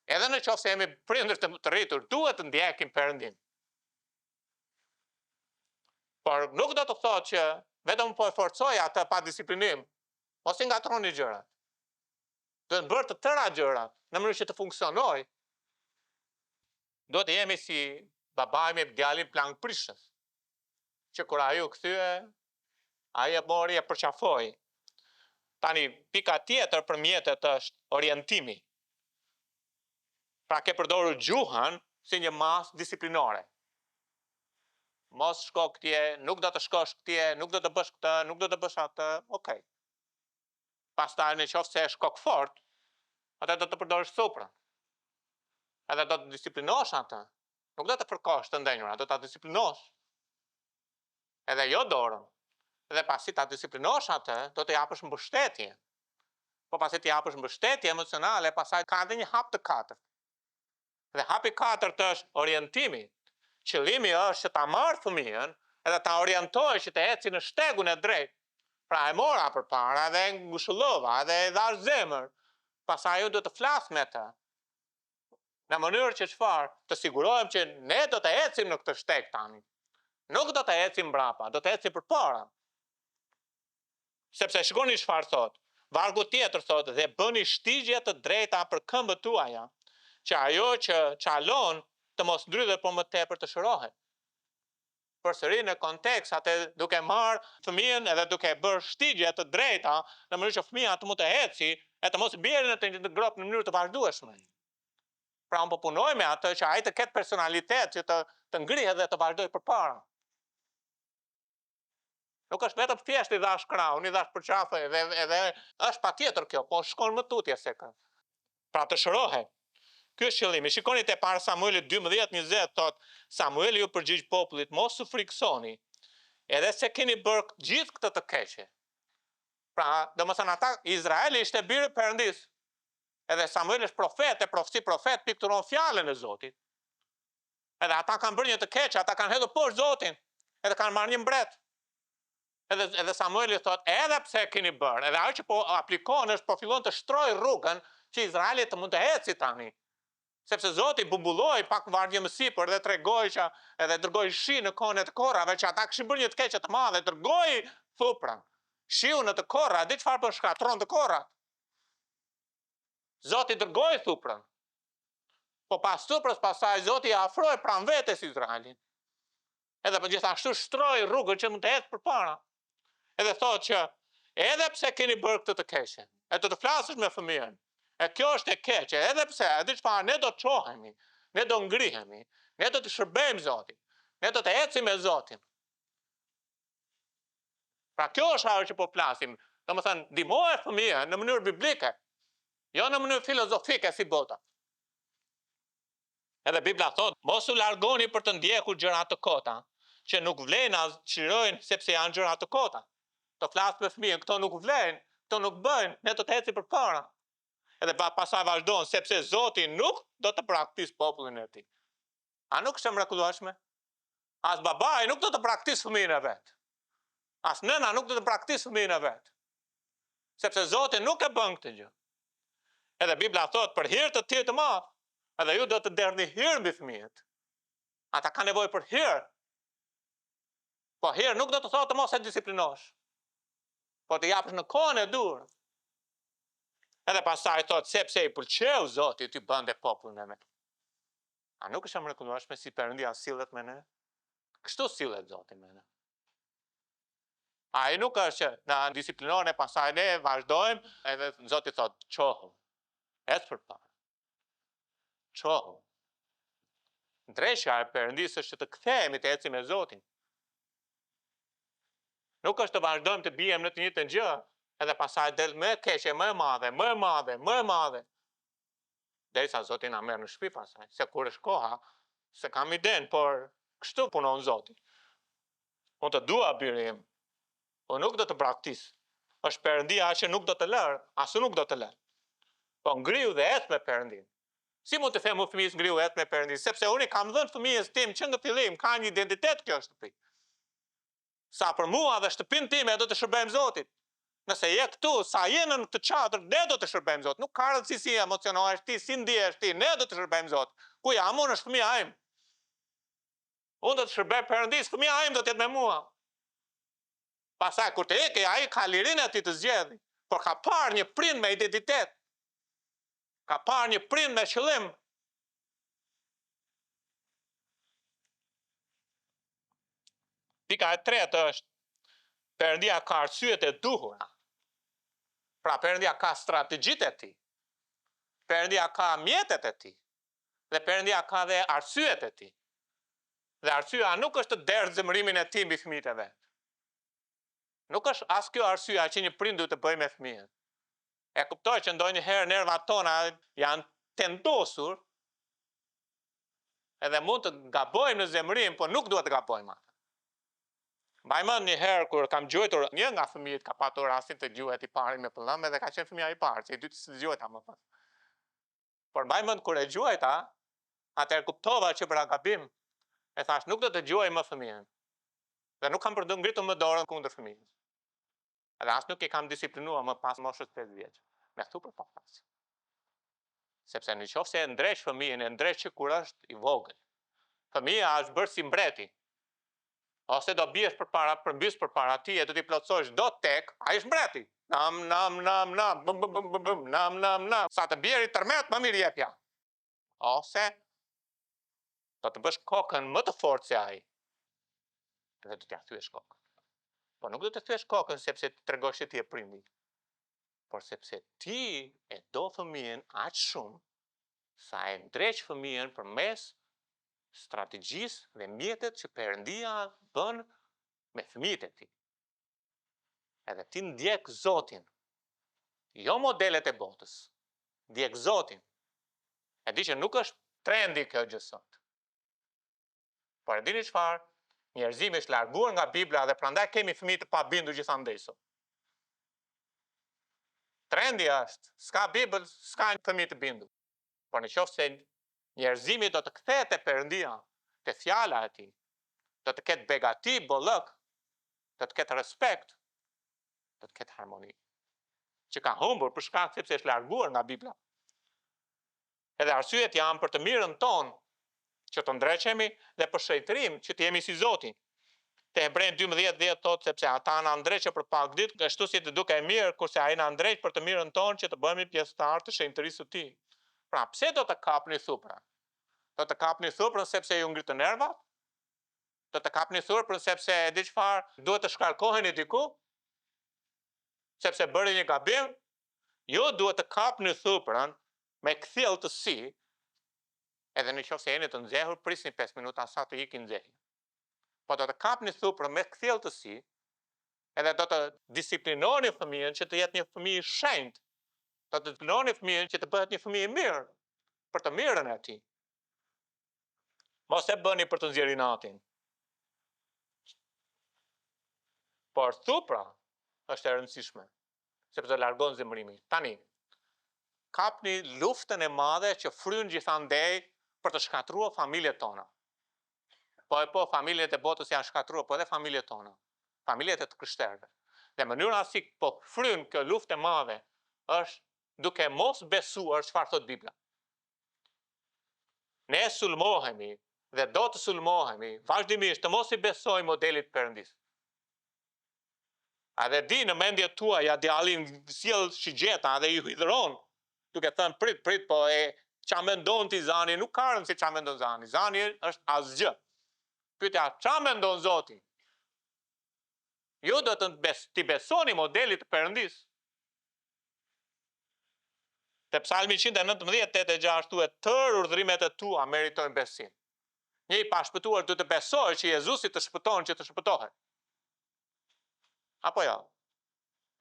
Edhe në qoftë se jemi prindër të rritur, duhet të ndjekim Perëndin. Por nuk do të thotë që vetëm po e forcoj atë pa disiplinim, mos i ngatroni gjërat. Duhet bërë të tëra gjërat në mënyrë që të funksionojë. Duhet të jemi si babai me djalin plank prishës, që kur ai u kthye, ai e mori e përqafoi. Tani pika tjetër për mjetet është orientimi. Pra ke përdorur gjuhën si një masë disiplinore. Mos shko këtje, nuk do të shkosh këtje, nuk do të bësh këtë, nuk do të bësh atë, okej. Pastaj në qoftë se e shkok fort, atë do të përdorësh suprën. Edhe do të disiplinosh atë. Nuk do të fërkosh të ndenjura, do ta disiplinosh. Edhe jo dorën. Edhe pasi ta disiplinosh atë, do të japësh mbështetje. Po pasi të japësh mbështetje emocionale, pastaj ka edhe një hap të katërt. Dhe hapi 4 është orientimi. Qëllimi është që ta marrë fëmijën edhe ta orientojë që të eci në shtegun e drejtë. Pra e mora përpara dhe ngushëllova dhe e dhash zemër. Pastaj unë do të flas me të. Në mënyrë që çfarë? Të sigurohem që ne do të ecim në këtë shteg tani. Nuk do të ecim mbrapa, do të ecim përpara. Sepse shikoni çfarë thot. Vargu tjetër thot, dhe bëni shtigje të drejta për këmbët tuaja, që ajo që çalon të mos ndrydhet, por më tepër të shërohet. Përsëri në kontekst atë duke marrë fëmijën edhe duke bërë shtigje të drejta në mënyrë që fëmia të mund të eci e të mos bjerë në të grop në mënyrë të vazhdueshme. Pra unë po punoj me atë që ai të ketë personalitet që të ngrihet dhe të vazhdojë përpara. Nuk është vetëm thjesht i dhash krahun, i dhash përqafë edhe është patjetër kjo, po shkon më tutje se kë. Pra të shërohet. Ky është qëllimi. Shikoni te para Samuelit 12:20 thot, Samueli ju përgjigj popullit, mos u friksoni, edhe se keni bërë gjithë këtë të keqe. Pra, domethënë ata Izraeli ishte birë Perëndis. Edhe Samuel është profet, e profet pikturon fjalën e Zotit. Edhe ata kanë bërë një të keqe, ata kanë hedhur poshtë Zotin, edhe kanë marrë një mbret. Edhe Samueli thot, edhe pse keni bërë, edhe ajo që po aplikon është po fillon të shtrojë rrugën që Izraeli të mund të eci tani. Sepse Zoti bumbulloi pak vargje më sipër dhe tregoi që edhe dërgoi shi në kohën e të korrave që ata kishin bërë një të keqe të madhe, dërgoi thuprën. Shiu në të korra, di çfarë bën shkatron të korrat. Zoti dërgoi thuprën. Po pas thuprës pasaj Zoti ia afroi pranë vetes Izraelin. Edhe po gjithashtu shtroi rrugën që mund të ecë përpara. Edhe thotë që edhe pse keni bërë këtë të keqe, e të flasësh me fëmijën. E kjo është e keqe, edhe pse, edhe çfarë, ne do të çohemi, ne do ngrihemi, ne do të shërbejmë Zotit. Ne do të ecim me Zotin. Pra kjo është ajo që po flasim. Domethënë, ndihmoje fëmijën në mënyrë biblike, jo në mënyrë filozofike si bota. Edhe Bibla thot, mos u largoni për të ndjekur gjëra të kota, që nuk vlen as çirojnë sepse janë gjëra të kota. Të flas me fëmijën, këto nuk vlen, këto nuk bëjnë, ne do të ecim përpara. Edhe pastaj vazhdon, sepse Zoti nuk do të braktis popullin e tij. A nuk është mrekullueshme? As babai nuk do të braktis fëmijën e vet. As nëna nuk do të braktis fëmijën e vet. Sepse Zoti nuk e bën këtë gjë. Edhe Bibla thot, për hir të tij të madh, edhe ju do të derni hir mbi fëmijët. Ata kanë nevojë për hir. Po hir nuk do të thotë mos e disiplinosh. Po të japësh në kohën e dur. Edhe pastaj thot, sepse i pëlqeu Zoti ti bënde popullin e vet. A nuk është mrekullueshme si Perëndia sillet me ne? Kështu sillet Zoti me ne. Ai nuk është që na disiplinon e pastaj ne vazhdojmë, edhe Zoti thot, çohu. Ec përpara. Çohu. Ndreshja e Perëndisë është të kthehemi të ecim me Zotin. Nuk është të vazhdojmë të bijem në të njëjtën gjë, edhe pastaj del më e keqe, më e madhe. Derisa Zoti na merr në shtëpi pastaj, se kur është koha, se kam iden, por kështu punon Zoti. Unë të dua birin im, po nuk do të braktis. Është Perëndia që nuk do të lër, as nuk do të lër. Po ngriu dhe ec me Perëndin. Si mund të them fëmijës ngriu ec me Perëndin? Sepse unë kam dhënë fëmijës tim që në fillim ka një identitet kjo shtëpi. Sa për mua dhe shtëpinë time do të shërbejmë Zotit. Nëse je këtu, sa je në këtë çadër, ne do të shërbejmë Zotit. Nuk ka rëndësi si emocionohesh ti, si ndihesh ti, ne do të shërbejmë Zotit. Ku jam unë është fëmia im. Unë do të shërbej Perëndis, fëmia im do të jetë me mua. Pastaj kur të ikë, ai ka lirinë e tij të zgjedhë, por ka parë një prind me identitet. Ka parë një prind me qëllim. Pika e tretë është, Perëndia ka arsyet e duhura. Pra Perëndia ka strategjitë e tij. Perëndia ka mjetet e tij. Dhe Perëndia ka dhe arsyet e tij. Dhe arsyeja nuk është të derdhë zemërimin e tij mbi fëmijët e vet. Nuk është as kjo arsyeja që një prind duhet të bëjë me fëmijën. E kuptoj që ndonjëherë nervat tona janë tendosur, edhe mund të gabojmë në zemërim, por nuk duhet të gabojmë atë. Mbaj mend një herë kur kam gjuajtur një nga fëmijët ka patur rastin të gjuhet i pari me pëllëm, edhe ka qenë fëmia i parë, që i dytë së gjuheta më pas. Por mbaj mend kur e gjuajta, atëherë kuptova që bëra gabim, e thash nuk do të gjuaj më fëmijën. Dhe nuk kam përdor ngritur më dorën kundër fëmijës. Edhe as nuk e kam disiplinuar më pas moshës 5 vjeç. Me thu për pas. Sepse në qoftë se e ndresh fëmijën, e ndresh që kur është i vogël. Fëmia është bërë si mbreti. Ose do biesh përmbys përpara tij e do t'i plotësosh dot tek, ai është mbreti. Nam, nam. Sa të bjeri tërmet, më mirë jepja. Ose do të bësh kokën më të fortë se ai. Dhe do t'ja thyesh kokën. Po nuk do të thyesh kokën sepse të tregosh se ti e prindi. Por sepse ti e do fëmijën aq shumë sa e ndreq fëmijën përmes strategjisë dhe mjetet që Perëndia bën me fëmijët e tij. Edhe ti ndjek Zotin, jo modelet e botës. Ndjek Zotin. E di që nuk është trendi kjo gjë sot. Por e dini çfarë? Njerëzimi është larguar nga Bibla dhe prandaj kemi fëmijë të pabindur gjithandej sot. Trendi është, s'ka Bibël, s'ka fëmijë të bindur. Por në qoftë se njerëzimi do të kthehet te Perëndia, te fjala e tij, do të ketë begati, bollëk, do të ketë respekt, do të ketë harmoni. Që ka humbur për shkak sepse është larguar nga Bibla. Edhe arsyet janë për të mirën tonë, që të ndreqemi dhe për shëjtërim që të jemi si Zoti. Te Hebrejnë 12:10 thotë sepse ata na ndreqë për pak ditë, kështu si të duke mirë, kurse ai na ndreq për të mirën tonë që të bëhemi pjesëtar të shenjtërisë së tij. Pra, pse do të kapni thupra? Do të kapni thuprën sepse ju ngritën nervat? Do të kapni thuprën sepse e di çfarë, duhet të shkarkoheni diku? Sepse bëri një gabim? Jo, duhet të kapni thuprën me kthjellësi, edhe në qoftë se jeni të nxehur, prisni 5 minuta sa të ikin nxehja. po do të kapni thupër me kthjelltësi, edhe do të disiplinoni fëmijën që të jetë një fëmijë i shenjtë, do të disiplinoni fëmijën që të bëhet një fëmijë i mirë, për të mirën e tij. Mos e bëni për të nxjerrë natin. Por thupra është e rëndësishme, sepse largon zemrimin. Tani, kapni luftën e madhe që fryn gjithandej për të shkatruar familjet tona. Po, familjet e botës janë shkatruar, po edhe familjet tona. Familjet e të krishterëve. Dhe mënyra si po fryn kjo luftë e madhe është duke mos besuar çfarë thot Bibla. Ne sulmohemi dhe do të sulmohemi vazhdimisht të mos i besojmë modelit Perëndis. A dhe di në mendjet tuaja djali sjell shigjeta dhe ju hidhron, duke thënë prit, po qa mendon ti Zani, nuk ka rëndësi qa mendon Zani. Zani është asgjë. Pyetja, qa mendon Zoti? Ju do të t'i besoni modelit të Perëndis. Te Psalmi 119:8-6 tërë urdhrimet e tua meritojnë besim. Një i pashpëtuar du të besoj që Jezusi të shpëton që të shpëtohet. Apo jo?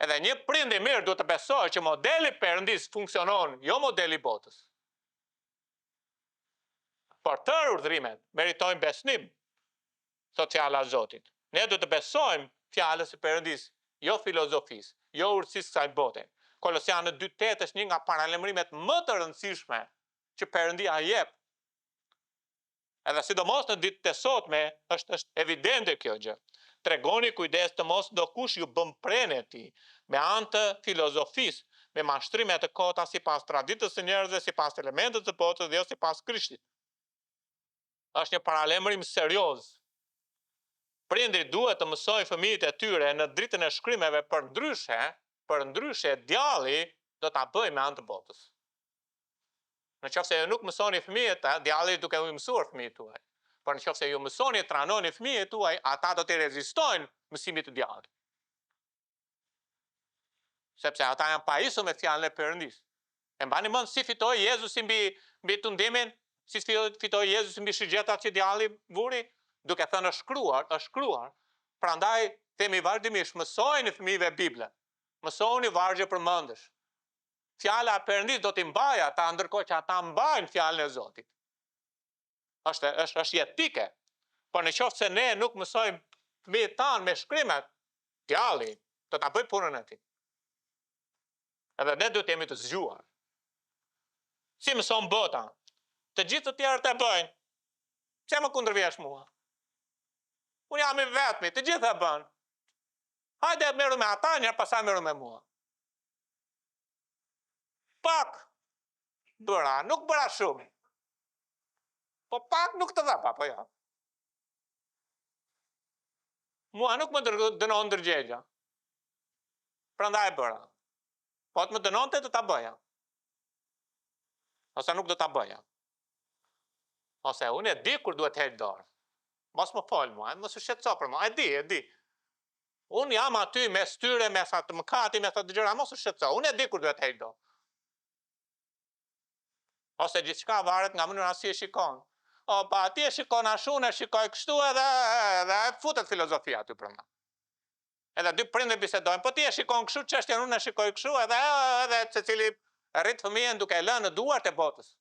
Edhe një prind i mirë du të besoj që modeli Perëndis funksionon, jo modeli botës. Por tërë urdhrimet meritojnë besnim, thot fjala e Zotit. Ne du të besojmë fjalës së Perëndis, jo filozofisë, jo urtësisë kësaj bote. Kolosianë 2:8 është një nga paralajmërimet më të rëndësishme që Perëndia jep. Edhe sidomos në ditët e sotme është evidente kjo gjë. Tregoni kujdes të mos ndokush ju bën prenë e tij me anë të filozofisë, me mashtrime të kota sipas traditës së njerëzve, sipas elementeve të botës dhe jo sipas Krishtit. Është një paralajmërim serioz. Prindrit duhet të mësojnë fëmijët e tyre në dritën e shkrimeve, për ndryshe djalli do ta bëjë me anë të botës. Në qoftë se ju nuk mësoni fëmijët, djalli duke u mësuar fëmijët tuaj. Por në qoftë se ju mësoni të trajnoni fëmijët tuaj, ata do të rezistojnë mësimit të djallit. Sepse ata janë pajisur me fjalën e Perëndis. E mbani mend si fitoi Jezusi mbi tundimin, si fitoi Jezusi mbi shigjetat që djalli vuri, duke thënë është shkruar. Prandaj themi vazhdimisht mësojeni fëmijëve Biblën. Mësoni vargje përmendësh. Fjala e Perëndis do t'i mbajë ata ndërkohë që ata mbajnë fjalën e Zotit. Është jetike. Por në qoftë se ne nuk mësojmë fëmijët tanë me shkrimet, djalli do ta bëjë punën e tij. Edhe ne duhet jemi të zgjuar. Si mëson bota? Të gjithë të tjerët e bëjnë. Pse më kundërvjesh mua? Unë jam i vetmi, të gjithë e bën. Hajde merru me ata, njëherë pastaj merru me mua. Pak bëra, nuk bëra shumë. Po pak nuk të dhapa, po ja. Mua nuk më dënon ndërgjegja. Prandaj e bëra. Po të më dënonte të ta bëja. Ose nuk do ta bëja. Ose unë e di kur duhet heq dorë. Mos më fol mua, mos u shqetëso për mua. E di. Unë jam aty me styre, me sa të mëkati, me sa të gjëra, mos u shqetëso. Unë e di kur duhet heq dorë. Ose gjithçka varet nga mënyra si e shikon. Pa ti e shikon ashtu, e shikoj kështu edhe futet filozofia aty brenda. Edhe dy prindër bisedojnë, po ti e shikon kështu, çështjen unë e shikoj kështu, edhe secili rrit fëmijën duke e lënë në duart e botës.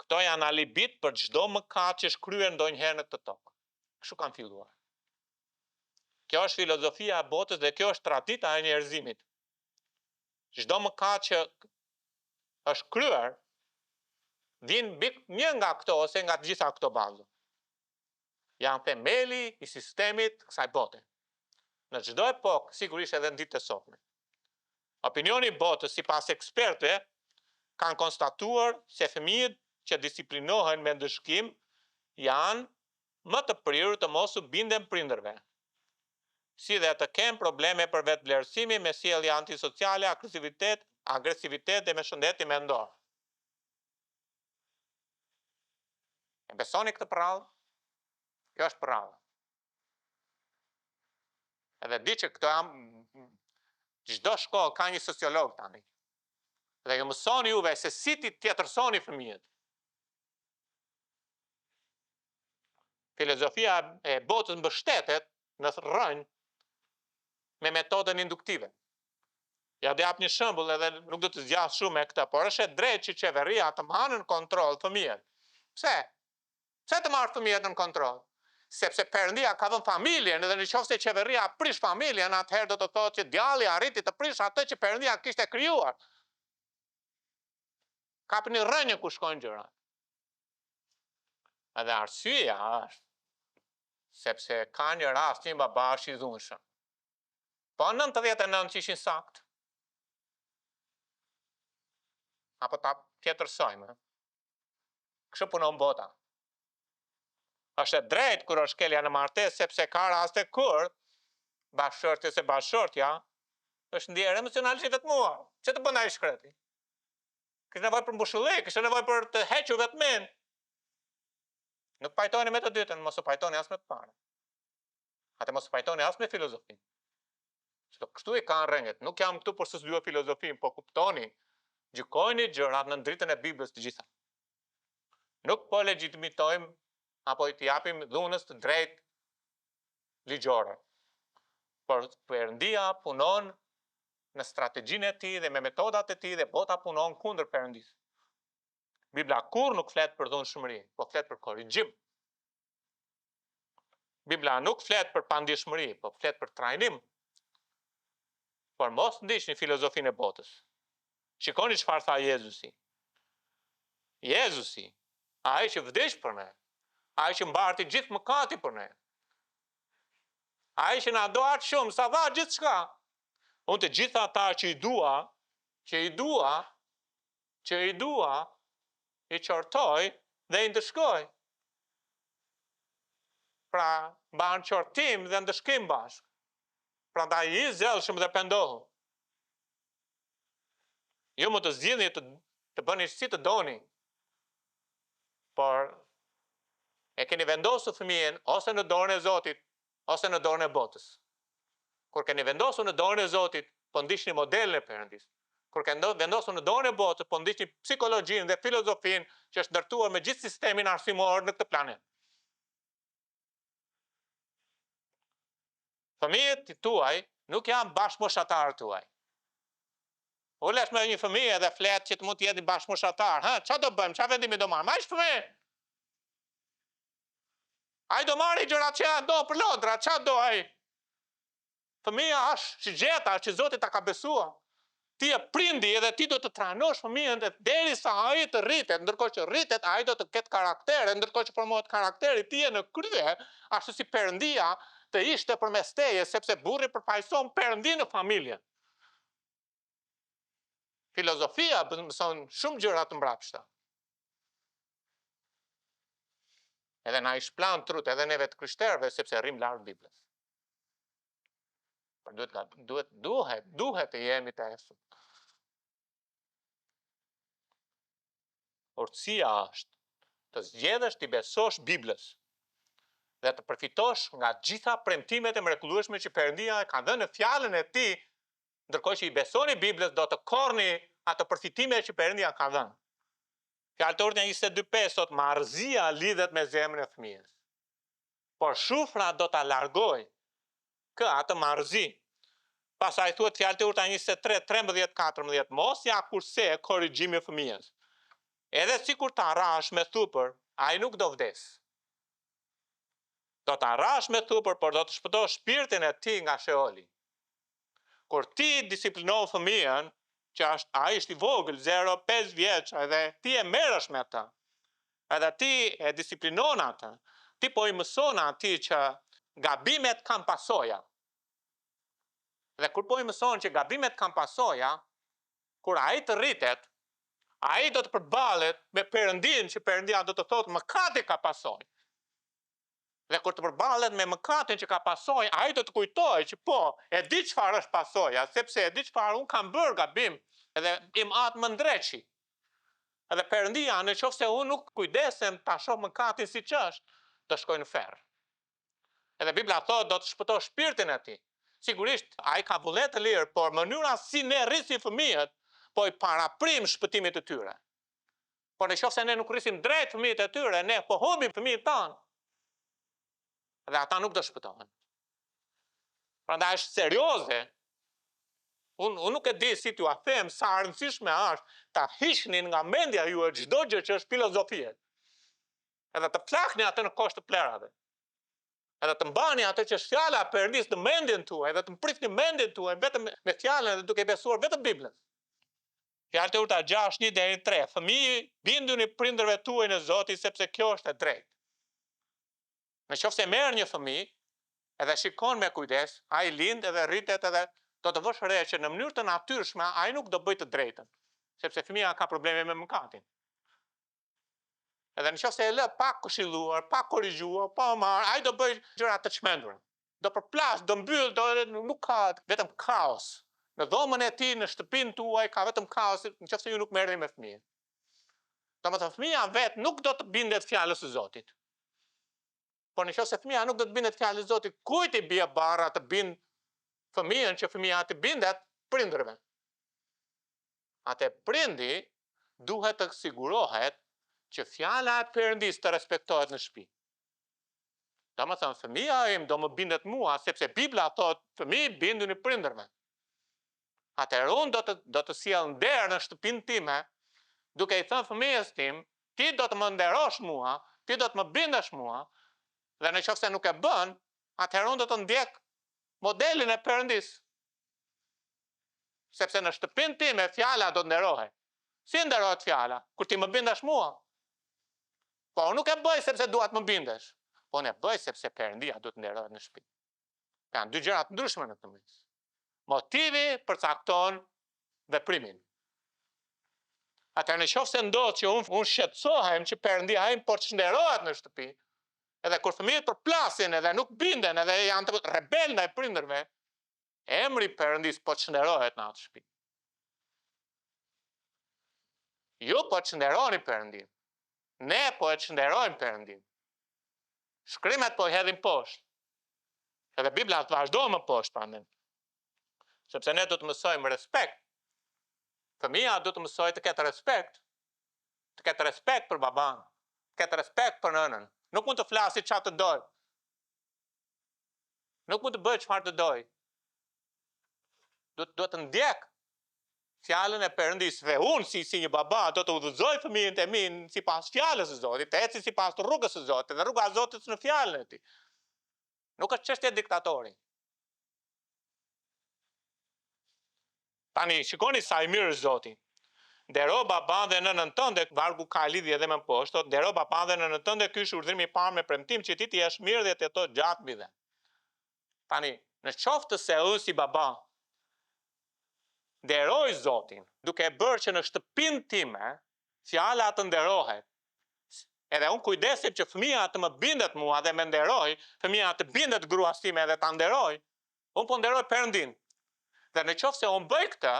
Këto janë alibit për çdo mëkat që është kryer ndonjëherë në këtë tokë. Kështu kanë filluar. Kjo është filozofia e botës dhe kjo është tradita e njerëzimit. Çdo mëkat që është kryer vjen një nga këto ose nga të gjitha këto baza. Janë themeli i sistemit kësaj bote. Në çdo epokë, sigurisht edhe në ditët e sotme. Opinioni i botës sipas ekspertëve kanë konstatuar se fëmijët që disiplinohen me ndëshkim janë më të prirur të mos u binden prindërve, si dhe të kenë probleme për vetvlerësimi me sjellje antisociale, agresivitet dhe me shëndetin mendor. E besoni këtë prallë? Kjo është prallë. Edhe di që këto çdo shkollë ka një sociolog tani. Dhe ju mësoni juve se si ti tjetërsoni fëmijët. Filozofia e botës mbështetet në rrënjë me metodën induktive. Ja dhe jap një shembull edhe nuk do të zgjas shumë me këtë, por është e drejtë që qeveria të marrë në kontroll fëmijët. Pse? Pse të marrë fëmijët në kontroll? Sepse Perëndia ka dhënë familjen dhe nëse qeveria prish familjen, atëherë do të thotë që djalli arriti të prish atë që Perëndia kishte krijuar. Kapni rrënjë ku shkojnë gjërat. Edhe arsyeja është sepse ka një rast një babash i dhunshëm. Po 99 që ishin sakt. Apo ta tjetërsojmë. Kështu punon bota. Është e drejtë kur është kelja në martesë, sepse ka raste kur bashkëshortja se bashkëshortja është ndjerë emocionalisht i vetmuar. Që të bën ai shkreti? Kishte nevojë për mbushullim, kishte nevojë për të hequr vetmin. Nuk pajtoni me të dytën, mos u pajtoni as me të parën. Atë mos u pajtoni as me filozofinë. Kështu i kanë rrënjët. Nuk jam këtu për të studiuar filozofinë, po kuptoni, gjykojni gjërat në dritën e Biblës të gjitha. Nuk po legjitimitojmë apo i japim dhunës të drejtë ligjore. Por Perëndia punon në strategjinë e tij dhe me metodat e tij dhe bota punon kundër Perëndisë. Bibla kur nuk flet për dhunshmëri, po flet për korrigjim. Bibla nuk flet për pandjeshmëri, po flet për trajnim. Por mos ndiqni filozofinë e botës. Shikoni çfarë tha Jezusi. Jezusi, ai që vdiq për ne, ai që mbarti gjithë mëkati për ne, ai që na do aq shumë sa dha gjithçka. Unë të gjitha ata që i dua, i qortoj dhe i ndëshkoj. Pra, banë qortim dhe ndëshkim bashkë. Pra ndaj i zellshëm dhe pendohu. Jo më të zgjidhni të bëni si të doni, por e keni vendosur fëmijën ose në dorën e Zotit, ose në dorën e botës. Kur keni vendosur në dorën e Zotit, po ndiqni modelin e Perëndisë. Kur keni vendosur në dorën e botës, po ndiqni psikologjinë dhe filozofinë që është ndërtuar me gjithë sistemin arsimor në këtë planet. Fëmijët tuaj nuk janë bashkëmoshatarë tuaj. Ulesh me një fëmijë dhe flet që të mund të jetë bashkëmoshatar. Çfarë do bëjmë? Çfarë vendimi do marrim? Ai është fëmijë. Ai do marrë gjërat që do për lodra, çfarë do ai? Fëmija është shigjeta që Zoti ta ka besuar. Ti e prindi edhe ti do të trajnosh fëmijën derisa ai të rritet, ndërkohë që rritet ai do të ketë karakter, ndërkohë që formohet karakteri, ti je në krye, ashtu si Perëndia të ishte përmes teje, sepse burri përfaqëson Perëndinë në familje. Filozofia mëson shumë gjëra të mbrapshta. Edhe na i shplan trut edhe neve të krishterëve sepse rrim larg Biblës. Por duhet të jemi të efëm. Urtësia është të zgjedhësh të besosh Biblës dhe të përfitosh nga gjitha premtimet e mrekullueshme që Perëndia ka dhënë në fjalën e tij, ndërkohë që i besoni Biblës do të korrni ato përfitime që Perëndia ka dhënë. Fjalëtorët e 22:5 thot marrëzia lidhet me zemrën e fëmijës. Por shufra do ta largoj atë marrëzi. Pastaj thuhet fjalëtorët e 23:13-14 mos ja kurse korrigjimi i fëmijës. Edhe sikur ta arrash me thupër, ai nuk do vdes. Do ta arrash me thupër, por do të shpëtosh shpirtin e tij nga sheoli. Kur ti disiplinon fëmijën, që ai është i vogël, 0-5 vjeç, edhe ti e merresh me atë. Edhe ti e disiplinon atë. Ti po i mëson atij që gabimet kanë pasoja. Dhe kur po i mëson që gabimet kanë pasoja, kur ai të rritet, ai do të përballet me Perëndinë, që Perëndia do të thotë mëkati ka pasojë. Dhe kur të përballet me mëkatin që ka pasojë, ai do të kujtojë që po, e di çfarë është pasoja, sepse e di çfarë un kam bërë gabim, edhe im atë më ndreqi. Edhe Perëndia, nëse unë nuk kujdesem ta shoh mëkatin siç është, do shkoj në ferr. Edhe Bibla thotë do të shpëtosh shpirtin e tij. Sigurisht, ai ka vullnet të lirë, por mënyra si ne rrisim fëmijët, po i paraprim shpëtimit të tyre. Por nëse ne nuk rrisim drejt fëmijët e tyre, ne po humbim fëmijët tanë. Dhe ata nuk do shpëtohen. Prandaj është serioze. Unë nuk e di si t'ju a them sa rëndësishme është ta hiqni nga mendja ju çdo gjë që është filozofie. Edhe të flakni atë në kosh të plerave. Edhe të mbani atë që është fjala e Perëndis në mendjen tuaj, edhe të mprithni mendjen tuaj vetëm me fjalën dhe duke besuar vetëm Biblën. Fjalët e urta 6:1 deri 3. Fëmijë, binduni prindërve tuaj në Zotin sepse kjo është e drejtë. Nëse merr një fëmijë, edhe shikon me kujdes, ai lind edhe rritet edhe do të vësh re që në mënyrë të natyrshme ai nuk do bëj të drejtën, sepse fëmia ka probleme me mëkatin. Edhe nëse e lë pa këshilluar, pa korrigjuar, pa marr, ai do bëj gjëra të çmendura. Do përplas, do mbyll, nuk ka vetëm kaos. Në dhomën e tij, në shtëpinë tuaj ka vetëm kaos nëse ju nuk merrni me fëmijën. Domethënë fëmia vet nuk do të bindet fjalës së Zotit. Por nëse fëmia nuk do të bindet fjalës së Zotit, kujt i bie barra të bind fëmijën që fëmia të bindet prindërve? Atë prindi duhet të sigurohet që fjala e Perëndis të respektohet në shtëpi. Domethënë fëmia im do më bindet mua sepse Bibla thotë fëmijë binduni prindërve. Atëherë unë do të sjell nder në shtëpinë time, duke i thënë fëmijës tim, ti do të më nderosh mua, ti do të më bindesh mua, dhe nëse nuk e bën, atëherë unë do të ndjek modelin e Perëndis. Sepse në shtëpinë time fjala do të nderohet. Si nderohet fjala? Kur ti më bindesh mua. Po unë nuk e bëj sepse dua të më bindesh. Po unë e bëj sepse Perëndia duhet nderohet në shtëpi. Kanë dy gjëra të ndryshme në këtë mes. Motivi përcakton veprimin. Atëherë nëse ndodh që unë shqetësohem që Perëndia im po çnderohet në shtëpi, edhe kur fëmijët përplasin edhe nuk binden edhe janë të rebel ndaj prindërve, emri Perëndis po çnderohet në atë shtëpi. Ju po çnderoni Perëndin. Ne po e çnderojmë Perëndin. Shkrimet po i hedhin poshtë. Edhe Bibla të vazhdojmë më poshtë prandaj. Sepse ne do të mësojmë respekt. Fëmia do të mësojë të ketë respekt. Të ketë respekt për baban, të ketë respekt për nënën. Nuk mund të flasi çfarë të doj. Nuk mund të bëj çfarë të doj. Do të ndjek fjalën e Perëndis dhe unë si një baba do të udhëzoj fëmijën e mi sipas fjalës së Zotit, të eci sipas rrugës së Zotit dhe rruga e Zotit në fjalën e tij. Nuk është çështje diktatori. Tani shikoni sa i mirë është Zoti. Ndero baban dhe nënën tënde, vargu ka lidhje edhe më poshtë, thotë ndero baban dhe nënën tënde, ky është urdhërimi i parë me premtim që ti jesh mirë dhe të jetosh gjatë mbi dhe. Tani, në qoftë se unë si baba nderoj Zotin, duke bërë që në shtëpinë time fjala të nderohet, edhe unë kujdesim që fëmia të më bindet mua dhe më nderoj, fëmia të bindet gruas time dhe ta nderoj, unë po nderoj Perëndin. Dhe në qoftë se unë bëj këtë,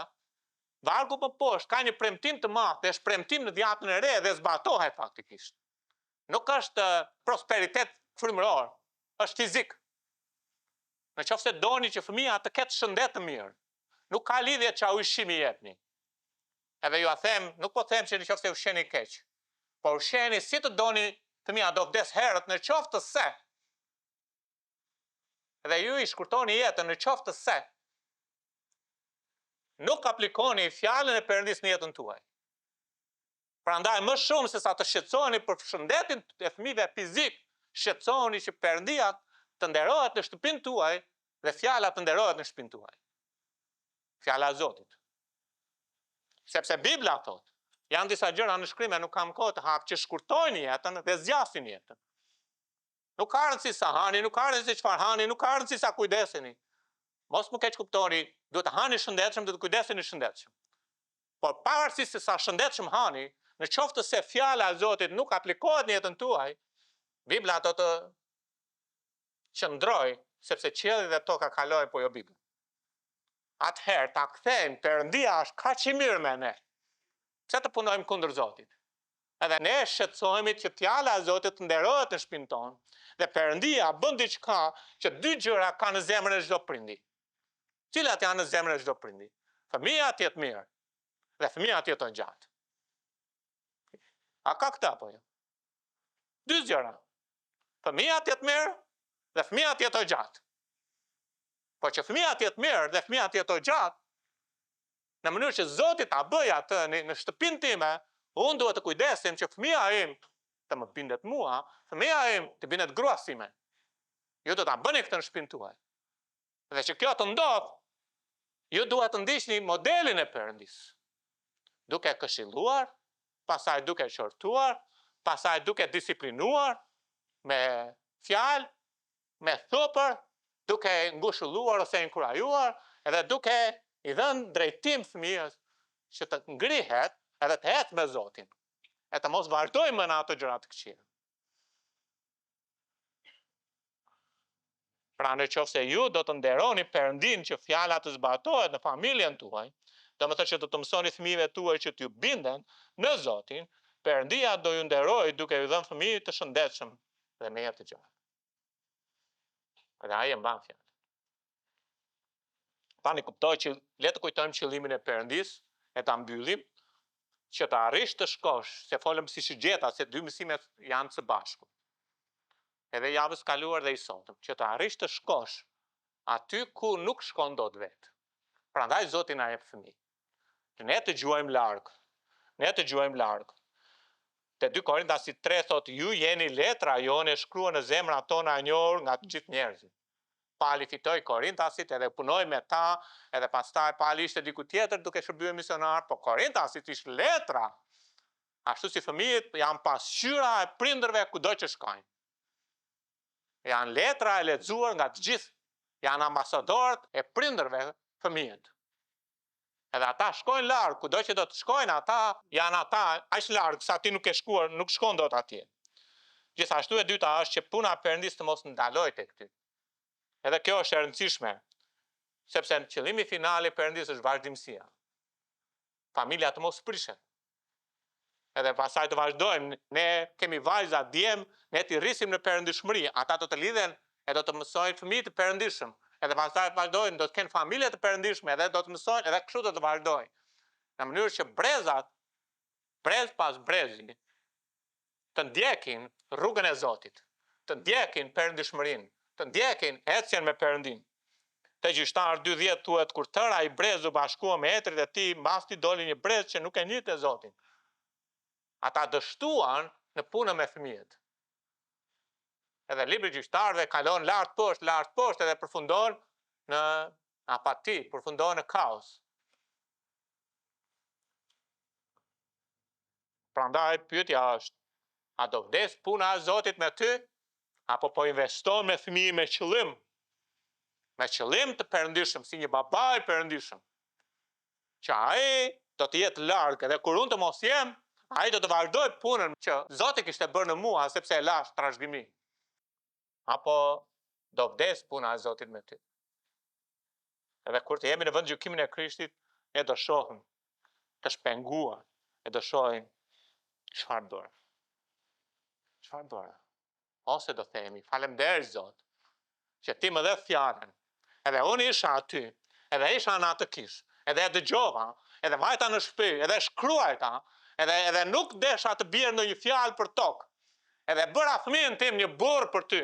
vargu më poshtë ka një premtim të madh, dhe është premtim në dhjetën e re dhe zbatohet faktikisht. Nuk është prosperitet frymëror, është fizik. Në qoftë se doni që fëmia të ketë shëndet të mirë, nuk ka lidhje çfarë ushqimi jepni. Edhe ju a them, nuk po them që në qoftë se ushqeni keq, por ushqeni si të doni, fëmia do vdes herët në qoftë se. Edhe ju i shkurtoni jetën në qoftë se. Nuk aplikoni fjalën e Perëndis në jetën tuaj. Prandaj më shumë se sa të shqetësoheni për shëndetin e fëmijëve fizik, shqetësoheni që Perëndia të nderohet në shtëpinë tuaj dhe fjala të nderohet në shtëpinë tuaj. Fjala e Zotit. Sepse Bibla thotë, janë disa gjëra në shkrimë, nuk kam kohë të hap, që shkurtojnë jetën dhe zgjasin jetën. Nuk ka rëndësi sa hani, nuk ka rëndësi çfarë hani, nuk ka rëndësi sa kujdeseni. Mos më keq kuptoni, duhet të hani shëndetshëm, duhet të kujdeseni shëndetshëm. Por pavarësisht se sa shëndetshëm hani, në qoftë se fjala e Zotit nuk aplikohet në jetën tuaj, Bibla do të qëndroj, sepse qielli dhe toka kalojnë, po jo Bibla. Atëherë ta kthejmë, Perëndia është kaq i mirë me ne. Pse të punojmë kundër Zotit? Edhe ne shqetësohemi që fjala e Zotit të nderohet në shtëpinë tonë, dhe Perëndia bën diçka që dy gjëra ka në zemrën e çdo prindi. Cilat janë në zemrën e çdo prindi? Fëmia të jetë mirë dhe fëmia të jetojë gjatë. A ka këta apo jo? Dy gjëra. Fëmia të jetë mirë dhe fëmija të jetoj gjatë. Po që fëmija të jetë mirë dhe fëmija të jetoj gjatë, në mënyrë që Zoti ta bëj atë në shtëpinë time, unë duhet të kujdesim që fëmija im të më bindet mua, fëmija im të bindet gruas time. Ju do ta bëni këtë në shtëpinë tuaj. Dhe që kjo të ndodh, ju duhet të ndiqni modelin e Perëndis. Duke këshilluar, pastaj duke qortuar, pastaj duke disiplinuar me fjalë, me thupër, duke ngushëlluar ose inkurajuar, edhe duke i dhënë drejtim fëmijës që të ngrihet edhe të ecë me Zotin, e të mos vazhdojmë më në ato gjëra të këqija. Pra në qoftë se ju do të nderoni Perëndin që fjala të zbatohet në familjen tuaj, domethënë që do të mësoni fëmijëve tuaj që t'ju binden në Zotin, Perëndia do ju nderoj duke ju dhënë fëmijë të shëndetshëm dhe me jetë të gjatë. Dhe ai e mban fjalën. Tani kuptoj që le të kujtojmë qëllimin e Perëndis, e ta mbyllim, që të arrish të shkosh, se folëm si shigjeta, se dy mësimet janë së bashku. Edhe javës kaluar dhe i sotëm, që të arrish të shkosh aty ku nuk shkon dot vetë. Prandaj Zoti na jep fëmijë. Ne të gjuajmë larg. Te 2 Korintasit 3 thotë, ju jeni letra jone shkruar në zemrat tona e njohur nga të gjithë njerëzit. Pali fitoi Korintasit edhe punoi me ta, edhe pastaj Pali ishte diku tjetër duke shërbyer misionar, po Korintasit ishte letra. Ashtu si fëmijët janë pasqyra e prindërve kudo që shkojnë. Janë letra e lexuar nga të gjithë. Janë ambasadorët e prindërve fëmijët. Edhe ata shkojnë larg, kudo që do të shkojnë ata, janë ata aq larg sa ti nuk e shkuar, nuk shkon dot atje. Gjithashtu e dyta është që puna e Perëndis të mos ndalojë tek ty. Edhe kjo është e rëndësishme, sepse në qëllimi final i Perëndis është vazhdimësia. Familja të mos prishet. Edhe pasaj të vazhdojmë, ne kemi vajza, djem, ne t'i rrisim në perëndishmëri, ata do të lidhen e do të mësojnë fëmijë të perëndishëm. Edhe pastaj të vazhdojnë, do të kenë familje të perëndishme, edhe do të mësojnë, edhe kështu do të vazhdojnë. Në mënyrë që brezat, brez pas brezi, të ndjekin rrugën e Zotit, të ndjekin perëndishmërinë, të ndjekin ecjen me Perëndin. Te Gjyqtar 2:10 thuhet, kur tëra i brez u bashkua me etrit e tij, mbas tij doli një brez që nuk e njihte Zotin. Ata dështuan në punën me fëmijët. Edhe libri i Gjyqtarëve kalon lart poshtë edhe përfundon në apati, përfundon në kaos. Prandaj pyetja është, a do vdes puna e Zotit me ty, apo po investon me fëmijë me qëllim të perëndishëm, si një baba i perëndishëm, që ai do të jetë larg, edhe kur unë të mos jem, ai do të vazhdoj punën që Zoti kishte bërë në mua, sepse e lash trashëgimi. Apo do vdes puna e Zotit me ty. Edhe kur të jemi në vend gjykimin e Krishtit, ne do shohim të shpenguar, e do shohim çfarë bëra. Çfarë bëra? Ose do themi, faleminderit Zot, që ti më dhe fjalën, edhe unë isha aty, edhe isha në atë kish, edhe e dëgjova, edhe vajta në shtëpi, edhe shkruajta, edhe nuk desha të bjerë në një fjalë për tokë, edhe bëra fëmijën tim një burr për ty,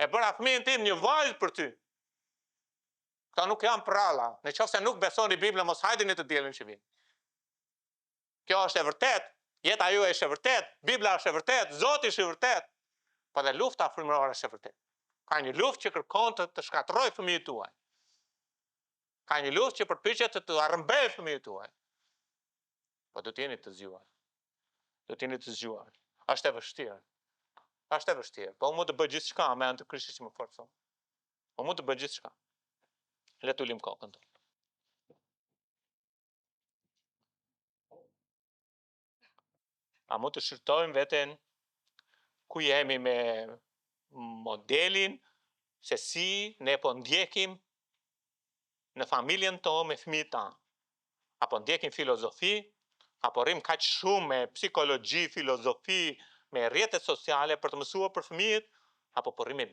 e bëra fëmijën tim një vajzë për ty. Këta nuk janë pralla, në qoftë se nuk besoni Biblën, mos hajdini të dielin që vjen. Kjo është e vërtet, jeta juaj është e vërtet, Bibla është e vërtet, Zoti është i vërtet. Po dhe lufta frymërore është e vërtet. Ka një luftë që kërkon të shkatërrojë fëmijët tuaj. Ka një luftë që përpiqet të arrëmbejë fëmijët tuaj. Po do të jeni të zgjuar. Është e vështirë. Po unë mund të bëj gjithçka me anë të Krishtit që më forcon. Unë mund të bëj gjithçka. Le të ulim kokën tonë. A mund të shërtojmë veten ku jemi me modelin se si ne po ndjekim në familjen tonë me fëmijët tanë. Apo ndjekim filozofi, apo rrim kaq shumë me psikologji, filozofi, me rrjetet sociale për të mësuar për fëmijët, apo po rrim me